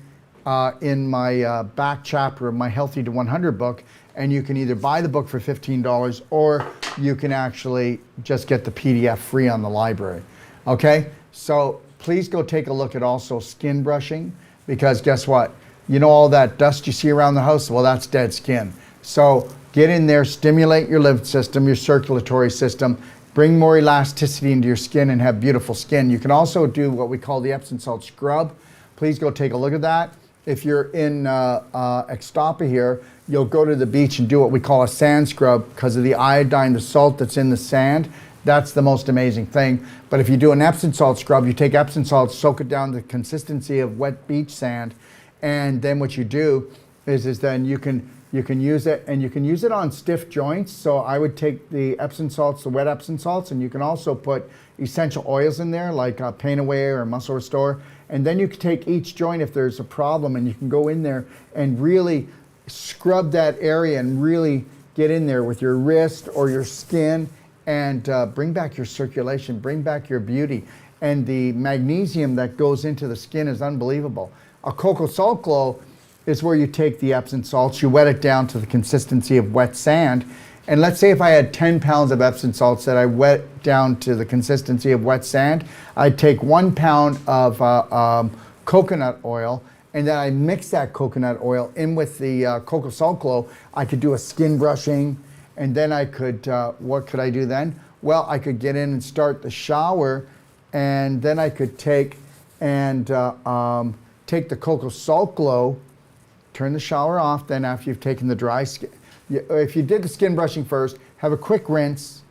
in my back chapter of my Healthy to 100 book. And you can either buy the book for $15 or you can actually just get the PDF free on the library. Okay, so please go take a look at also skin brushing, because guess what? You know all that dust you see around the house? Well, that's dead skin. So get in there, stimulate your lymph system, your circulatory system, bring more elasticity into your skin and have beautiful skin. You can also do what we call the Epsom salt scrub. Please go take a look at that. If you're in Ixtapa here, you'll go to the beach and do what we call a sand scrub because of the iodine, the salt that's in the sand. That's the most amazing thing. But if you do an Epsom salt scrub, you take Epsom salt, soak it down to the consistency of wet beach sand, and then what you do is then you can use it, and you can use it on stiff joints. So I would take the Epsom salts, the wet Epsom salts, and you can also put essential oils in there like Pain Away or Muscle Restore. And then you can take each joint if there's a problem, and you can go in there and really scrub that area and really get in there with your wrist or your skin and bring back your circulation, bring back your beauty. And the magnesium that goes into the skin is unbelievable. A cocoa salt glow is where you take the Epsom salts, you wet it down to the consistency of wet sand. And let's say if I had 10 pounds of Epsom salts that I wet down to the consistency of wet sand, I'd take 1 pound of coconut oil, and then I mix that coconut oil in with the cocoa salt glow. I could do a skin brushing, and then I could, what could I do then? Well, I could get in and start the shower, and then I could take the cocoa salt glow, turn the shower off, then after you've taken the dry skin. If you did the skin brushing first, have a quick rinse,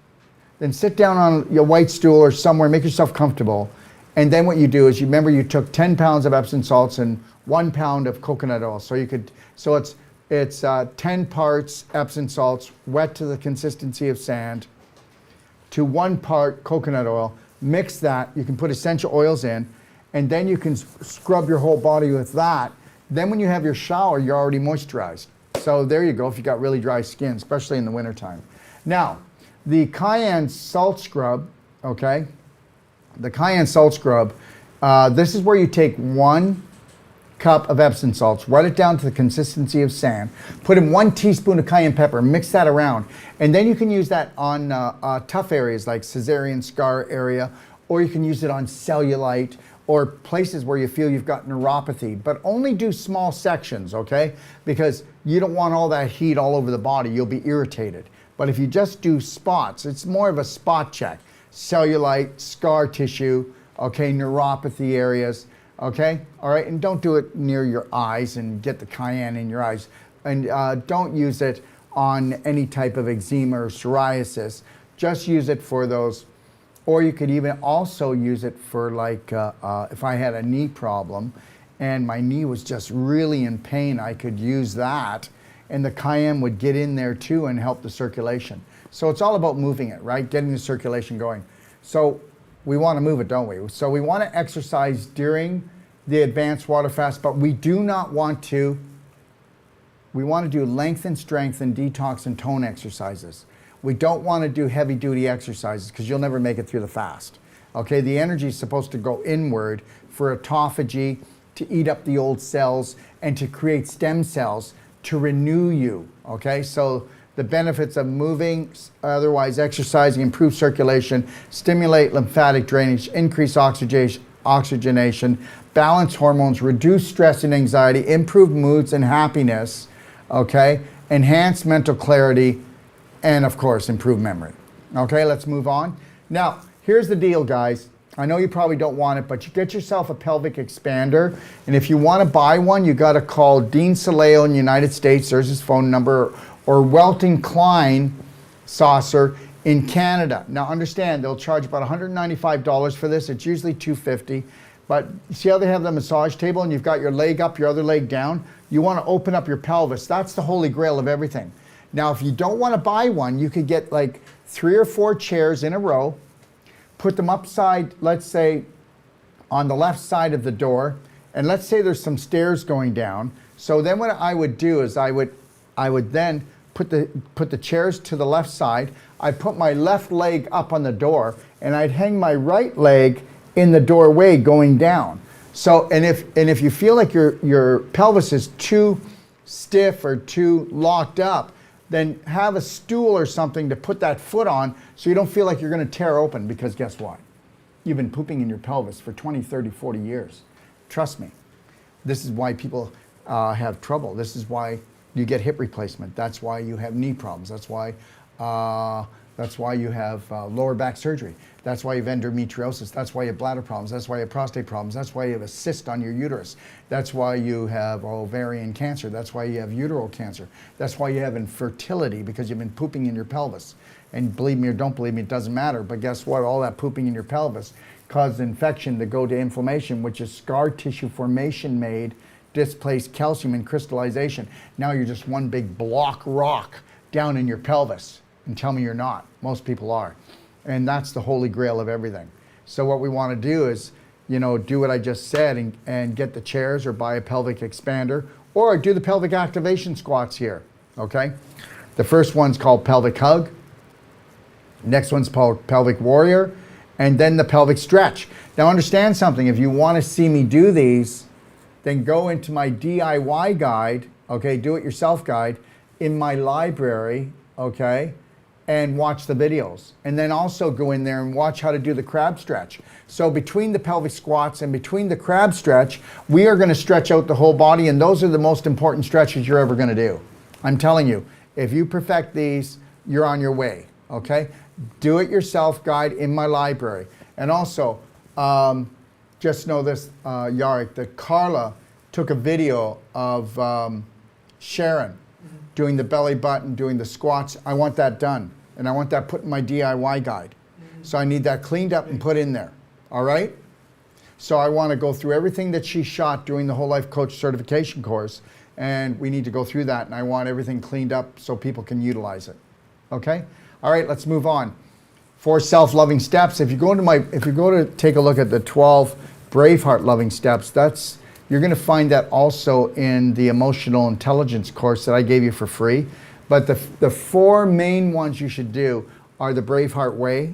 then sit down on your white stool or somewhere, make yourself comfortable. And then what you do is, you remember you took 10 pounds of Epsom salts and 1 pound of coconut oil. So it's 10 parts Epsom salts, wet to the consistency of sand, to 1 part coconut oil. Mix that, you can put essential oils in, and then you can scrub your whole body with that. Then when you have your shower, you're already moisturized. So there you go if you got really dry skin, especially in the wintertime. Now, the cayenne salt scrub, okay? The cayenne salt scrub, this is where you take 1 cup of Epsom salts, wet it down to the consistency of sand, put in 1 teaspoon of cayenne pepper, mix that around, and then you can use that on tough areas like cesarean scar area, or you can use it on cellulite, or places where you feel you've got neuropathy, but only do small sections, okay? Because you don't want all that heat all over the body, you'll be irritated. But if you just do spots, it's more of a spot check. Cellulite, scar tissue, okay, neuropathy areas, okay? All right, and don't do it near your eyes and get the cayenne in your eyes. And don't use it on any type of eczema or psoriasis. Just use it for those. Or you could even also use it for like, if I had a knee problem and my knee was just really in pain, I could use that, and the cayenne would get in there too and help the circulation. So it's all about moving it, right? Getting the circulation going. So we want to move it, don't we? So we want to exercise during the advanced water fast, but we do not want to, we want to do length and strength and detox and tone exercises. We don't want to do heavy duty exercises because you'll never make it through the fast. Okay, the energy is supposed to go inward for autophagy, to eat up the old cells, and to create stem cells to renew you. Okay, so the benefits of moving, otherwise exercising, improve circulation, stimulate lymphatic drainage, increase oxygenation, balance hormones, reduce stress and anxiety, improve moods and happiness, okay, enhance mental clarity, and of course, improve memory. Okay, let's move on. Now, here's the deal, guys. I know you probably don't want it, but you get yourself a pelvic expander. And if you want to buy one, you got to call Dean Saleo in the United States. There's his phone number. Or Welton Klein Saucer in Canada. Now understand, they'll charge about $195 for this. It's usually $250. But see how they have the massage table and you've got your leg up, your other leg down? You want to open up your pelvis. That's the holy grail of everything. Now, if you don't want to buy one, you could get like 3 or 4 chairs in a row, put them upside, let's say, on the left side of the door, and let's say there's some stairs going down. So then what I would do is I would then put the chairs to the left side. I'd put my left leg up on the door, and I'd hang my right leg in the doorway going down. So, and if you feel like your pelvis is too stiff or too locked up, then have a stool or something to put that foot on so you don't feel like you're going to tear open, because guess what? You've been pooping in your pelvis for 20, 30, 40 years. Trust me. This is why people have trouble. This is why you get hip replacement. That's why you have knee problems. That's why you have lower back surgery. That's why you have endometriosis. That's why you have bladder problems. That's why you have prostate problems. That's why you have a cyst on your uterus. That's why you have ovarian cancer. That's why you have uteral cancer. That's why you have infertility, because you've been pooping in your pelvis. And believe me or don't believe me, it doesn't matter. But guess what? All that pooping in your pelvis causes infection to go to inflammation, which is scar tissue formation made, displaced calcium and crystallization. Now you're just one big block rock down in your pelvis. And tell me you're not. Most people are. And that's the holy grail of everything. So what we want to do is, do what I just said and get the chairs or buy a pelvic expander or do the pelvic activation squats here, okay? The first one's called pelvic hug. Next one's called pelvic warrior, and then the pelvic stretch. Now understand something. If you want to see me do these, then go into my DIY guide, okay, do-it-yourself guide in my library, okay, and watch the videos. And then also go in there and watch how to do the crab stretch. So between the pelvic squats and between the crab stretch, we are going to stretch out the whole body, and those are the most important stretches you're ever going to do. I'm telling you, if you perfect these, you're on your way, okay? Do-it-yourself guide in my library. And also, just know this, Yarik, that Carla took a video of Sharon doing the belly button, doing the squats. I want that done. And I want that put in my DIY guide. So I need that cleaned up and put in there. All right? So I want to go through everything that she shot during the Whole Life Coach certification course. And we need to go through that. And I want everything cleaned up so people can utilize it. Okay? All right, let's move on. 4 self-loving steps. If you go to take a look at the 12 Braveheart loving steps, you're going to find that also in the emotional intelligence course that I gave you for free. But the 4 main ones you should do are the Braveheart way,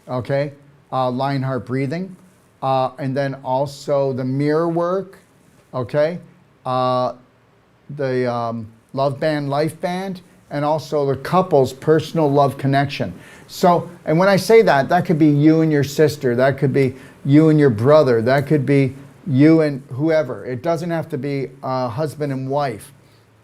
okay, Lionheart breathing, and then also the mirror work, okay, the Love Band, Life Band, and also the couple's personal love connection. So, and when I say that, that could be you and your sister, that could be you and your brother, that could be you and whoever. It doesn't have to be husband and wife.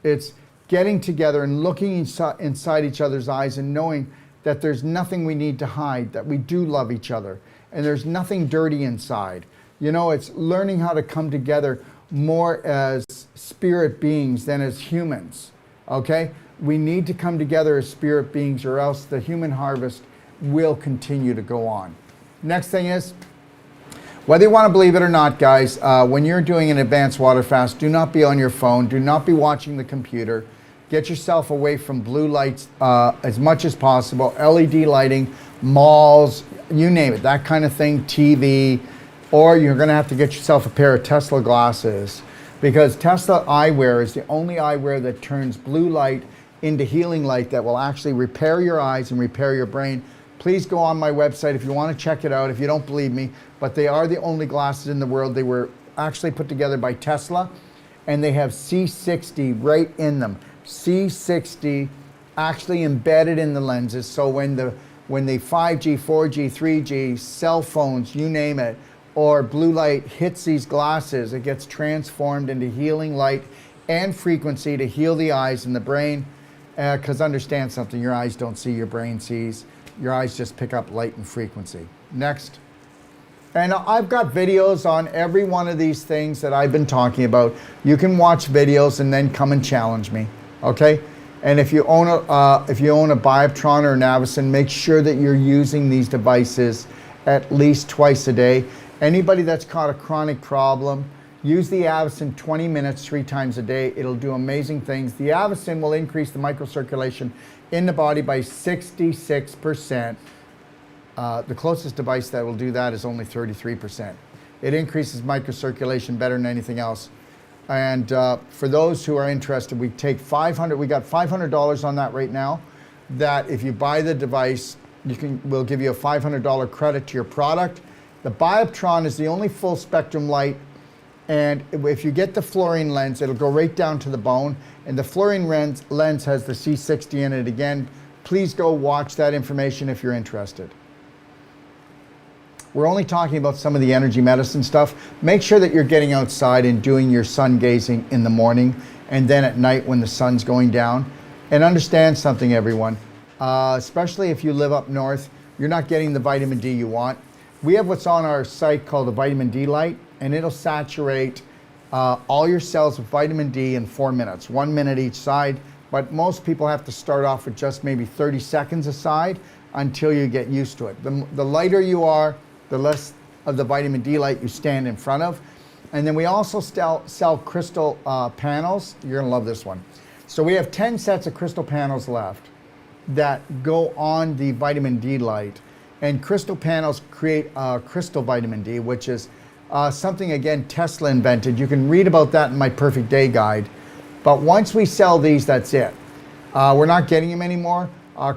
It's getting together and looking inside each other's eyes and knowing that there's nothing we need to hide, that we do love each other, and there's nothing dirty inside. It's learning how to come together more as spirit beings than as humans, okay? We need to come together as spirit beings, or else the human harvest will continue to go on. Next thing is, whether you want to believe it or not, guys, when you're doing an advanced water fast, do not be on your phone. Do not be watching the computer. Get yourself away from blue lights as much as possible. LED lighting, malls, you name it, that kind of thing, TV. Or you're going to have to get yourself a pair of Tesla glasses, because Tesla eyewear is the only eyewear that turns blue light into healing light that will actually repair your eyes and repair your brain. Please go on my website if you want to check it out, if you don't believe me. But they are the only glasses in the world. They were actually put together by Tesla, and they have C60 right in them. C60 actually embedded in the lenses. So when the 5G, 4G, 3G, cell phones, you name it, or blue light hits these glasses, it gets transformed into healing light and frequency to heal the eyes and the brain. Because understand something, your eyes don't see, your brain sees. Your eyes just pick up light and frequency. Next. And I've got videos on every one of these things that I've been talking about. You can watch videos and then come and challenge me, okay? And if you own a Bioptron or an Avicen, make sure that you're using these devices at least twice a day. Anybody that's caught a chronic problem, use the Avicen 20 minutes 3 times a day. It'll do amazing things. The Avicen will increase the microcirculation in the body by 66%. The closest device that will do that is only 33%. It increases microcirculation better than anything else. And for those who are interested, we got $500 on that right now, that if you buy the device, we'll give you a $500 credit to your product. The Bioptron is the only full spectrum light, and if you get the fluorine lens, it'll go right down to the bone, and the fluorine lens has the C60 in it. Again, please go watch that information if you're interested. We're only talking about some of the energy medicine stuff. Make sure that you're getting outside and doing your sun gazing in the morning and then at night when the sun's going down. And understand something, everyone, especially if you live up north, you're not getting the vitamin D you want. We have what's on our site called the vitamin D light, and it'll saturate all your cells with vitamin D in 4 minutes, 1 minute each side. But most people have to start off with just maybe 30 seconds a side until you get used to it. The lighter you are, the less of the vitamin D light you stand in front of. And then we also sell crystal panels. You're gonna love this one. So we have 10 sets of crystal panels left that go on the vitamin D light. And crystal panels create crystal vitamin D, which is something, again, Tesla invented. You can read about that in my Perfect Day Guide. But once we sell these, that's it. We're not getting them anymore.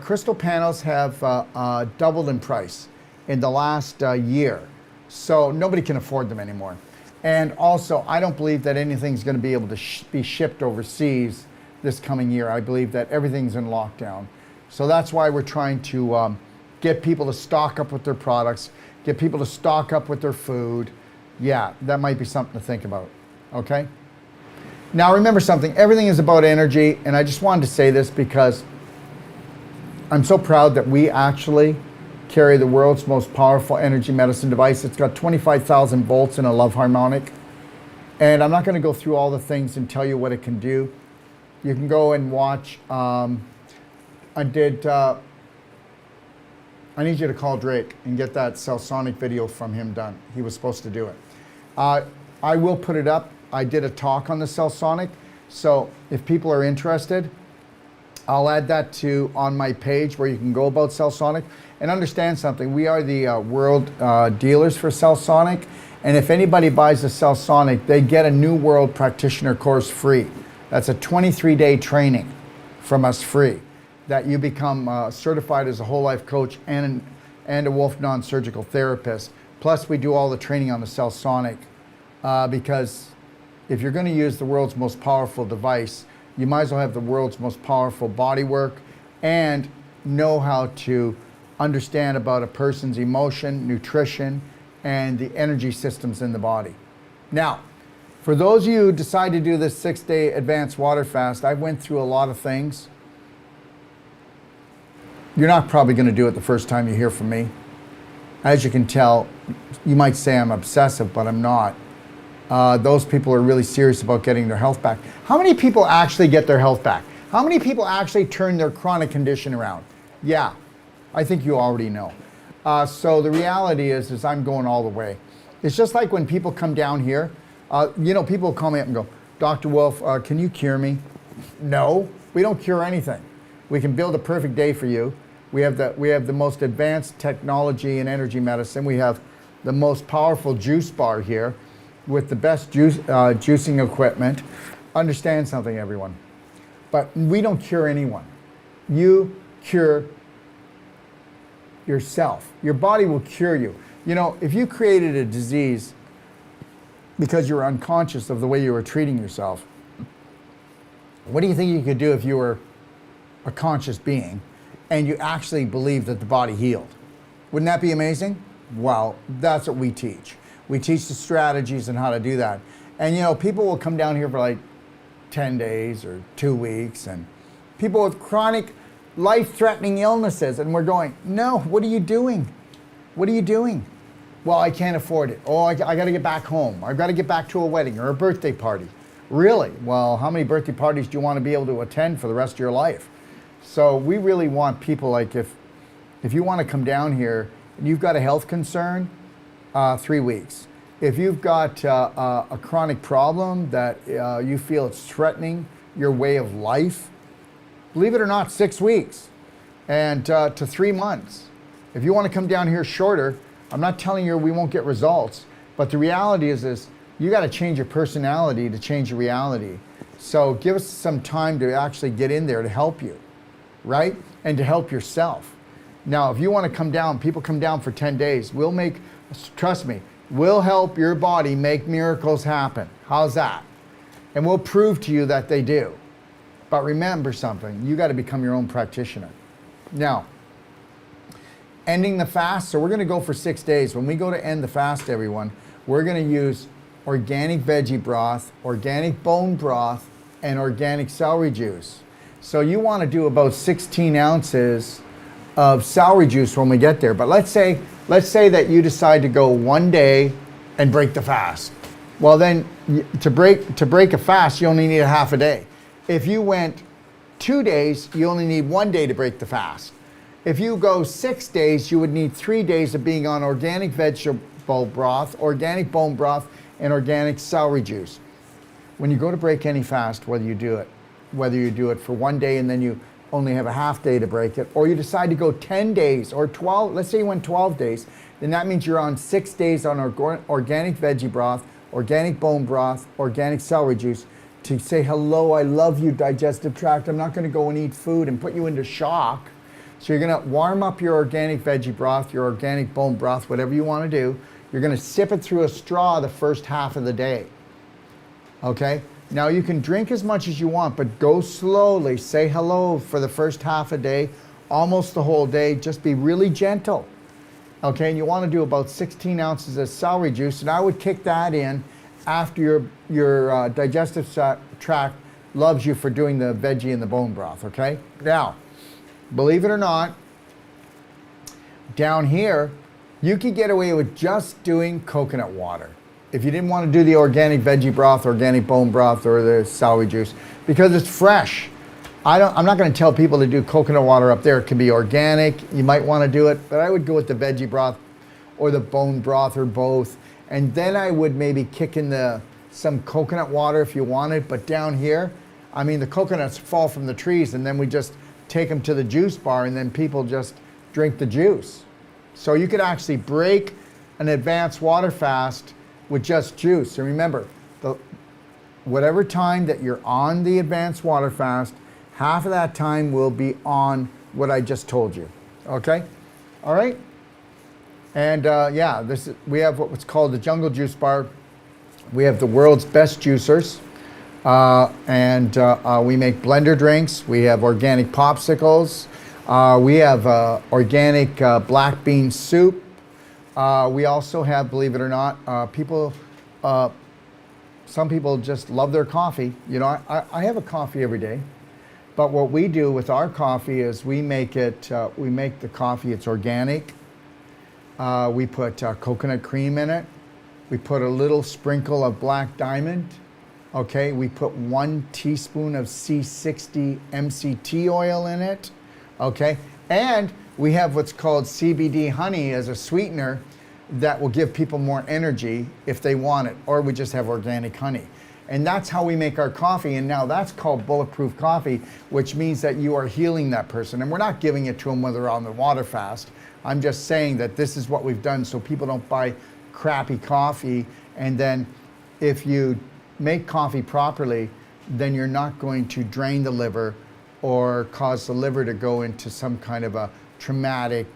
Crystal panels have doubled in price in the last year. So nobody can afford them anymore. And also, I don't believe that anything's going to be able to be shipped overseas this coming year. I believe that everything's in lockdown. So that's why we're trying to get people to stock up with their products, get people to stock up with their food. Yeah, that might be something to think about, okay? Now remember something, everything is about energy, and I just wanted to say this because I'm so proud that we actually carry the world's most powerful energy medicine device. It's got 25,000 volts and a love harmonic. And I'm not going to go through all the things and tell you what it can do. You can go and watch. I need you to call Drake and get that Cellsonic video from him done. He was supposed to do it. I will put it up. I did a talk on the Cellsonic. So if people are interested, I'll add that on my page where you can go about Cellsonic. And understand something, we are the world dealers for Cellsonic. And if anybody buys the Cellsonic, they get a New World Practitioner course free. That's a 23-day training from us free, that you become certified as a whole life coach and a Wolf non-surgical therapist. Plus we do all the training on the Cellsonic because if you're going to use the world's most powerful device, you might as well have the world's most powerful body work and know how to understand about a person's emotion, nutrition, and the energy systems in the body. Now, for those of you who decide to do this 6-day advanced water fast, I went through a lot of things. You're not probably going to do it the first time you hear from me. As you can tell, you might say I'm obsessive, but I'm not. Those people are really serious about getting their health back. How many people actually get their health back? How many people actually turn their chronic condition around? Yeah, I think you already know. So the reality is I'm going all the way. It's just like when people come down here, people call me up and go, Dr. Wolf, can you cure me? No, we don't cure anything. We can build a perfect day for you. We have the most advanced technology in energy medicine. We have the most powerful juice bar here with the best juicing equipment. Understand something, everyone. But we don't cure anyone. You cure yourself. Your body will cure you. You know, if you created a disease because you were unconscious of the way you were treating yourself, what do you think you could do if you were a conscious being and you actually believed that the body healed? Wouldn't that be amazing? Well, that's what we teach. We teach the strategies and how to do that. And people will come down here for like 10 days or 2 weeks and people with chronic life-threatening illnesses, and we're going, no, what are you doing? What are you doing? Well, I can't afford it. Oh, I got to get back home. I've got to get back to a wedding or a birthday party. Really? Well, how many birthday parties do you want to be able to attend for the rest of your life? So we really want people, like, if you want to come down here and you've got a health concern, 3 weeks. If you've got a chronic problem that you feel it's threatening your way of life, believe it or not, 6 weeks and to 3 months. If you want to come down here shorter, I'm not telling you we won't get results, but the reality is you got to change your personality to change your reality. So give us some time to actually get in there to help you, right? And to help yourself. Now, if you want to come down, people come down for 10 days. We'll make, trust me, we'll help your body make miracles happen. How's that? And we'll prove to you that they do. But remember something, you got to become your own practitioner. Now, ending the fast, so we're going to go for 6 days. When we go to end the fast, everyone, we're going to use organic veggie broth, organic bone broth, and organic celery juice. So you want to do about 16 ounces of celery juice when we get there. But let's say that you decide to go 1 day and break the fast. Well, then to break a fast, you only need a half a day. If you went 2 days, you only need 1 day to break the fast. If you go 6 days, you would need 3 days of being on organic vegetable broth, organic bone broth, and organic celery juice. When you go to break any fast, whether you do it for 1 day and then you only have a half day to break it, or you decide to go 10 days or 12, let's say you went 12 days, then that means you're on 6 days on organic veggie broth, organic bone broth, organic celery juice, to say, hello, I love you, digestive tract. I'm not going to go and eat food and put you into shock. So you're going to warm up your organic veggie broth, your organic bone broth, whatever you want to do. You're going to sip it through a straw the first half of the day. Okay? Now you can drink as much as you want, but go slowly. Say hello for the first half a day, almost the whole day. Just be really gentle. Okay? And you want to do about 16 ounces of celery juice, and I would kick that in after your digestive tract loves you for doing the veggie and the bone broth. Okay? Now, believe it or not, down here, you could get away with just doing coconut water. If you didn't want to do the organic veggie broth, organic bone broth, or the celery juice, because it's fresh. I'm not going to tell people to do coconut water up there. It can be organic. You might want to do it, but I would go with the veggie broth or the bone broth or both. And then I would maybe kick in some coconut water if you wanted. But down here, I mean, the coconuts fall from the trees, and then we just take them to the juice bar, and then people just drink the juice. So you could actually break an advanced water fast with just juice. And remember, whatever time that you're on the advanced water fast, half of that time will be on what I just told you. Okay? All right? And yeah, we have what's called the Jungle Juice Bar. We have the world's best juicers. And we make blender drinks. We have organic popsicles. We have organic black bean soup. We also have, believe it or not, some people just love their coffee. You know, I have a coffee every day. But what we do with our coffee is we make the coffee, it's organic. We put coconut cream in it. We put a little sprinkle of black diamond. Okay, we put 1 teaspoon of C60 MCT oil in it. Okay, and we have what's called CBD honey as a sweetener that will give people more energy if they want it, or we just have organic honey. And that's how we make our coffee, and now that's called bulletproof coffee, which means that you are healing that person. And we're not giving it to them when they're on the water fast. I'm just saying that this is what we've done so people don't buy crappy coffee, and then if you make coffee properly, then you're not going to drain the liver or cause the liver to go into some kind of a traumatic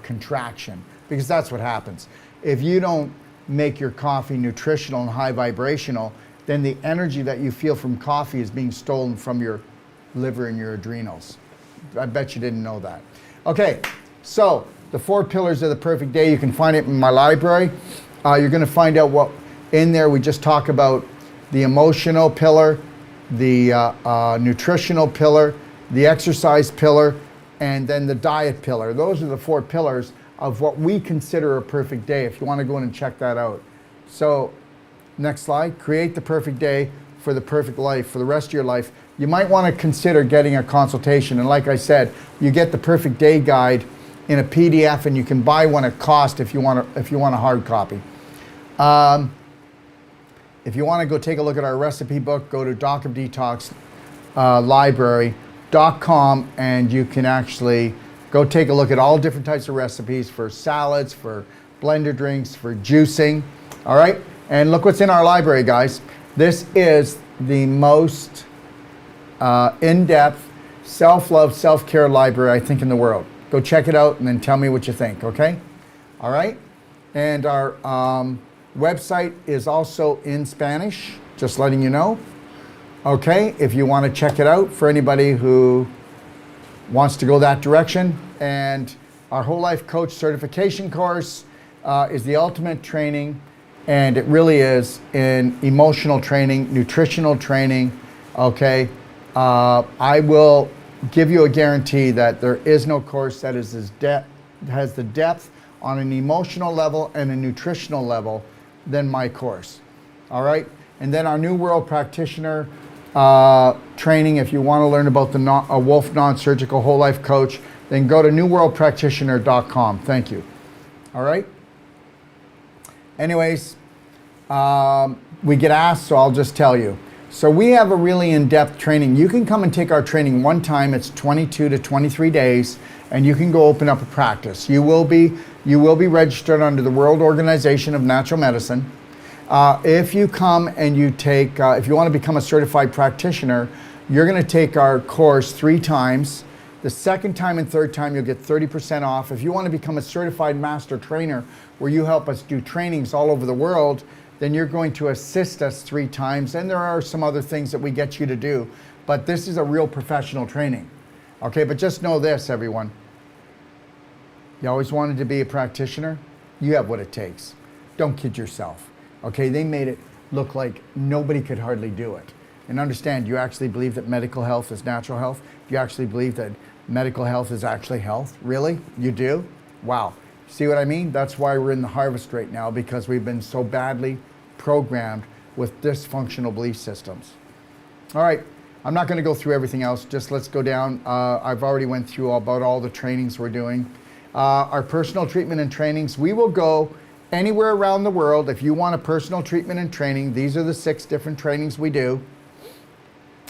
contraction, because that's what happens. If you don't make your coffee nutritional and high vibrational, then the energy that you feel from coffee is being stolen from your liver and your adrenals. I bet you didn't know that. Okay, so the 4 pillars of the perfect day, you can find it in my library. You're going to find out what in there. We just talk about the emotional pillar, the nutritional pillar, the exercise pillar, and then the diet pillar. Those are the 4 pillars of what we consider a perfect day, if you want to go in and check that out. So, next slide. Create the perfect day for the perfect life, for the rest of your life. You might want to consider getting a consultation. And like I said, you get the perfect day guide in a PDF, and you can buy one at cost if you want a hard copy. If you want to go take a look at our recipe book, go to Doc of Detox library.com, and you can actually go take a look at all different types of recipes for salads, for blender drinks, for juicing. All right, and look what's in our library, guys. This is the most in-depth self-love, self-care library, I think, in the world. Go check it out and then tell me what you think, okay? All right, and our website is also in Spanish, just letting you know. Okay, if you want to check it out, for anybody who wants to go that direction. And our Whole Life Coach certification course is the ultimate training, and it really is in emotional training, nutritional training, okay? I will give you a guarantee that there is no course that is has the depth on an emotional level and a nutritional level than my course, all right? And then our New World Practitioner training, if you want to learn about the Wolf Non-Surgical Whole Life Coach, then go to newworldpractitioner.com. Thank you. All right? Anyways, we get asked, so I'll just tell you. So we have a really in-depth training. You can come and take our training one time. It's 22 to 23 days, and you can go open up a practice. You will be registered under the World Organization of Natural Medicine. If you come and you take, if you want to become a certified practitioner, you're going to take our course 3 times. The second time and third time, you'll get 30% off. If you want to become a certified master trainer, where you help us do trainings all over the world, then you're going to assist us 3 times. And there are some other things that we get you to do. But this is a real professional training. Okay, but just know this, everyone. You always wanted to be a practitioner? You have what it takes. Don't kid yourself. Okay, they made it look like nobody could hardly do it. And understand, you actually believe that medical health is natural health? Do you actually believe that medical health is actually health? Really? You do? Wow. See what I mean? That's why we're in the harvest right now, because we've been so badly programmed with dysfunctional belief systems. All right, I'm not going to go through everything else. Just let's go down. I've already went through about all the trainings we're doing. Our personal treatment and trainings, we will go anywhere around the world. If you want a personal treatment and training, these are the 6 different trainings we do.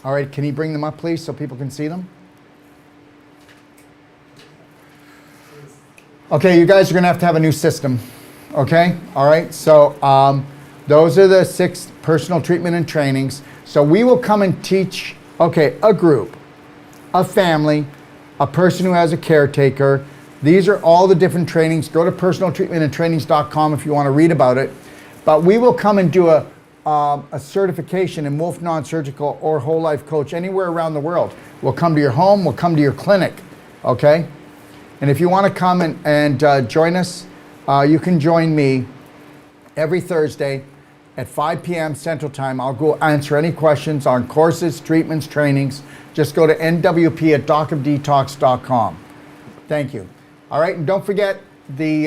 All right, can you bring them up, please, so people can see them? Okay, you guys are going to have a new system. Okay, all right, so those are the 6 personal treatment and trainings. So we will come and teach, okay, a group, a family, a person who has a caretaker. These are all the different trainings. Go to personaltreatmentandtrainings.com if you want to read about it. But we will come and do a certification in Wolf Non-Surgical or Whole Life Coach anywhere around the world. We'll come to your home. We'll come to your clinic. Okay? And if you want to come and join us, you can join me every Thursday at 5 p.m. Central Time. I'll go answer any questions on courses, treatments, trainings. Just go to nwp@docofdetox.com. Thank you. All right, and don't forget the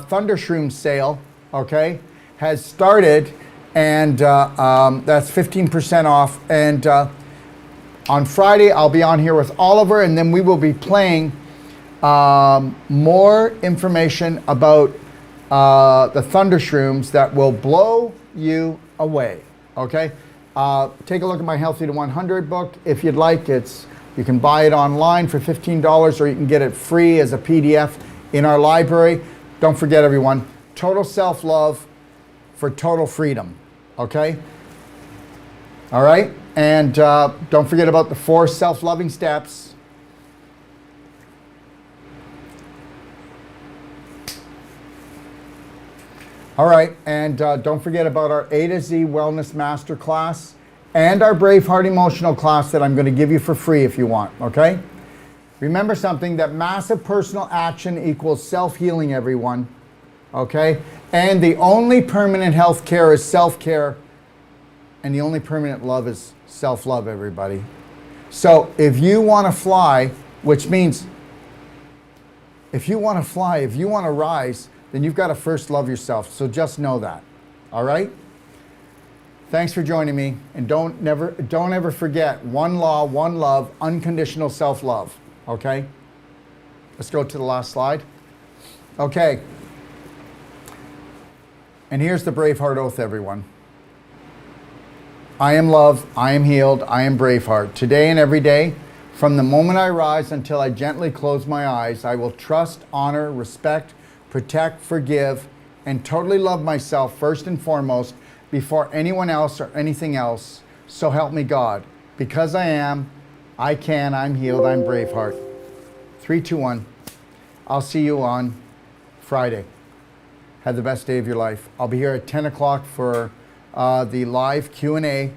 Thundershroom sale, okay, has started, and that's 15% off. And on Friday, I'll be on here with Oliver, and then we will be playing more information about the Thundershrooms that will blow you away, okay? Take a look at my Healthy to 100 book. If you'd like, you can buy it online for $15, or you can get it free as a PDF in our library. Don't forget, everyone, total self-love for total freedom, okay? All right? And don't forget about the 4 self-loving steps. All right, and don't forget about our A to Z Wellness Masterclass and our Braveheart Emotional class that I'm going to give you for free if you want, okay? Remember something, that massive personal action equals self-healing, everyone, okay? And the only permanent health care is self-care, and the only permanent love is self-love, everybody. So if you want to fly, which means if you want to fly, if you want to rise, then you've got to first love yourself. So just know that. All right? Thanks for joining me. And don't ever forget one law, one love, unconditional self-love. Okay? Let's go to the last slide. Okay. And here's the Braveheart Oath, everyone. I am love, I am healed, I am Braveheart. Today and every day, from the moment I rise until I gently close my eyes, I will trust, honor, respect, protect, forgive, and totally love myself first and foremost before anyone else or anything else. So help me God. Because I am, I can, I'm healed, I'm Braveheart. 3, 2, 1. I'll see you on Friday. Have the best day of your life. I'll be here at 10 o'clock for the live Q&A,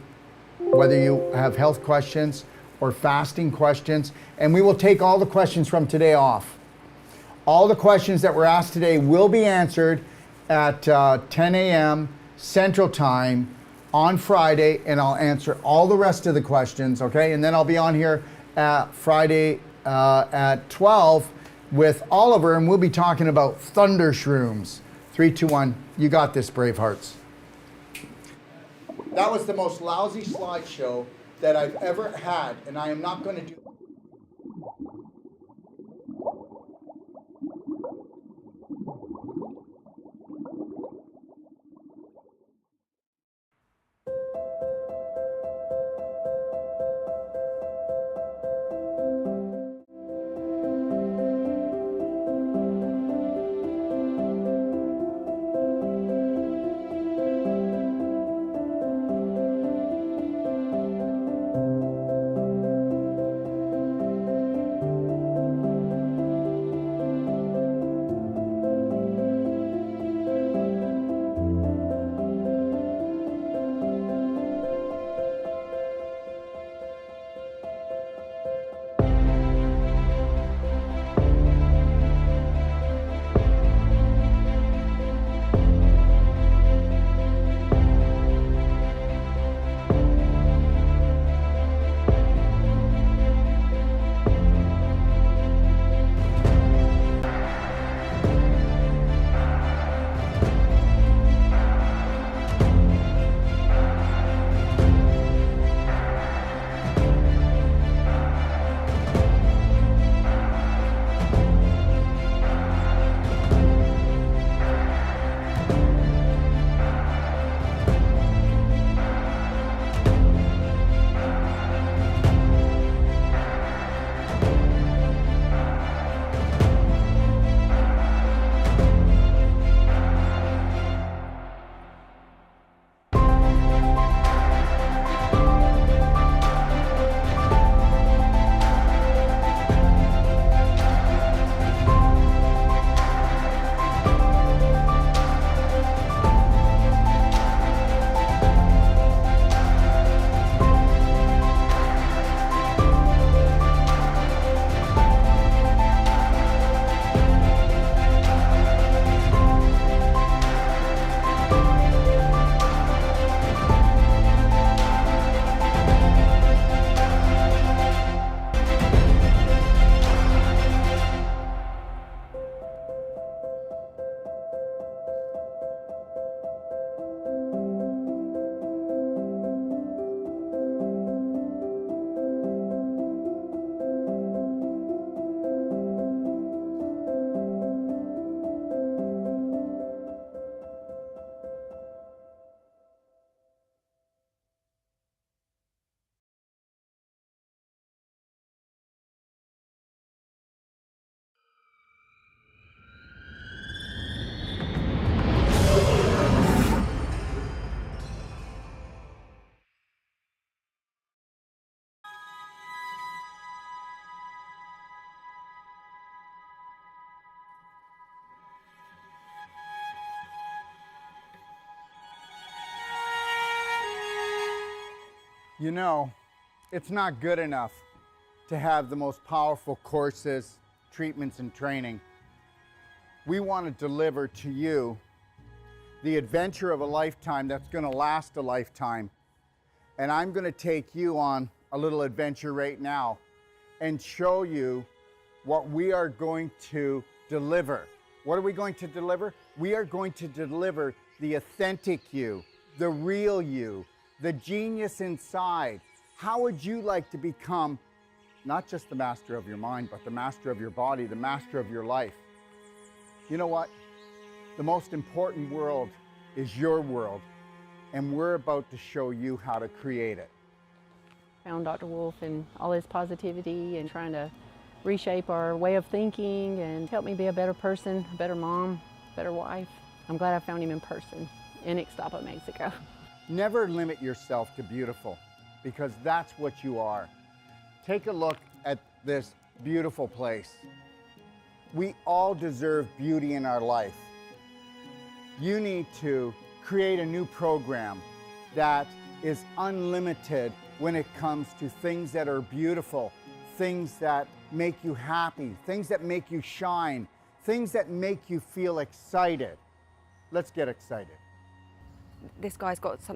whether you have health questions or fasting questions. And we will take all the questions from today off. All the questions that were asked today will be answered at 10 a.m. Central Time on Friday, and I'll answer all the rest of the questions, okay? And then I'll be on here Friday at 12 with Oliver, and we'll be talking about thunder shrooms. 3, 2, 1. You got this, Bravehearts. That was the most lousy slideshow that I've ever had, and I am not going to do. You know, it's not good enough to have the most powerful courses, treatments, and training. We want to deliver to you the adventure of a lifetime that's going to last a lifetime. And I'm going to take you on a little adventure right now and show you what we are going to deliver. What are we going to deliver? We are going to deliver the authentic you, the real you, the genius inside. How would you like to become not just the master of your mind, but the master of your body, the master of your life? You know what? The most important world is your world, and we're about to show you how to create it. Found Dr. Wolf and all his positivity and trying to reshape our way of thinking and help me be a better person, a better mom, better wife. I'm glad I found him in person in Ixtapa, Mexico. Never limit yourself to beautiful, because that's what you are. Take a look at this beautiful place. We all deserve beauty in our life. You need to create a new program that is unlimited when it comes to things that are beautiful, things that make you happy, things that make you shine, things that make you feel excited. Let's get excited. This guy's got something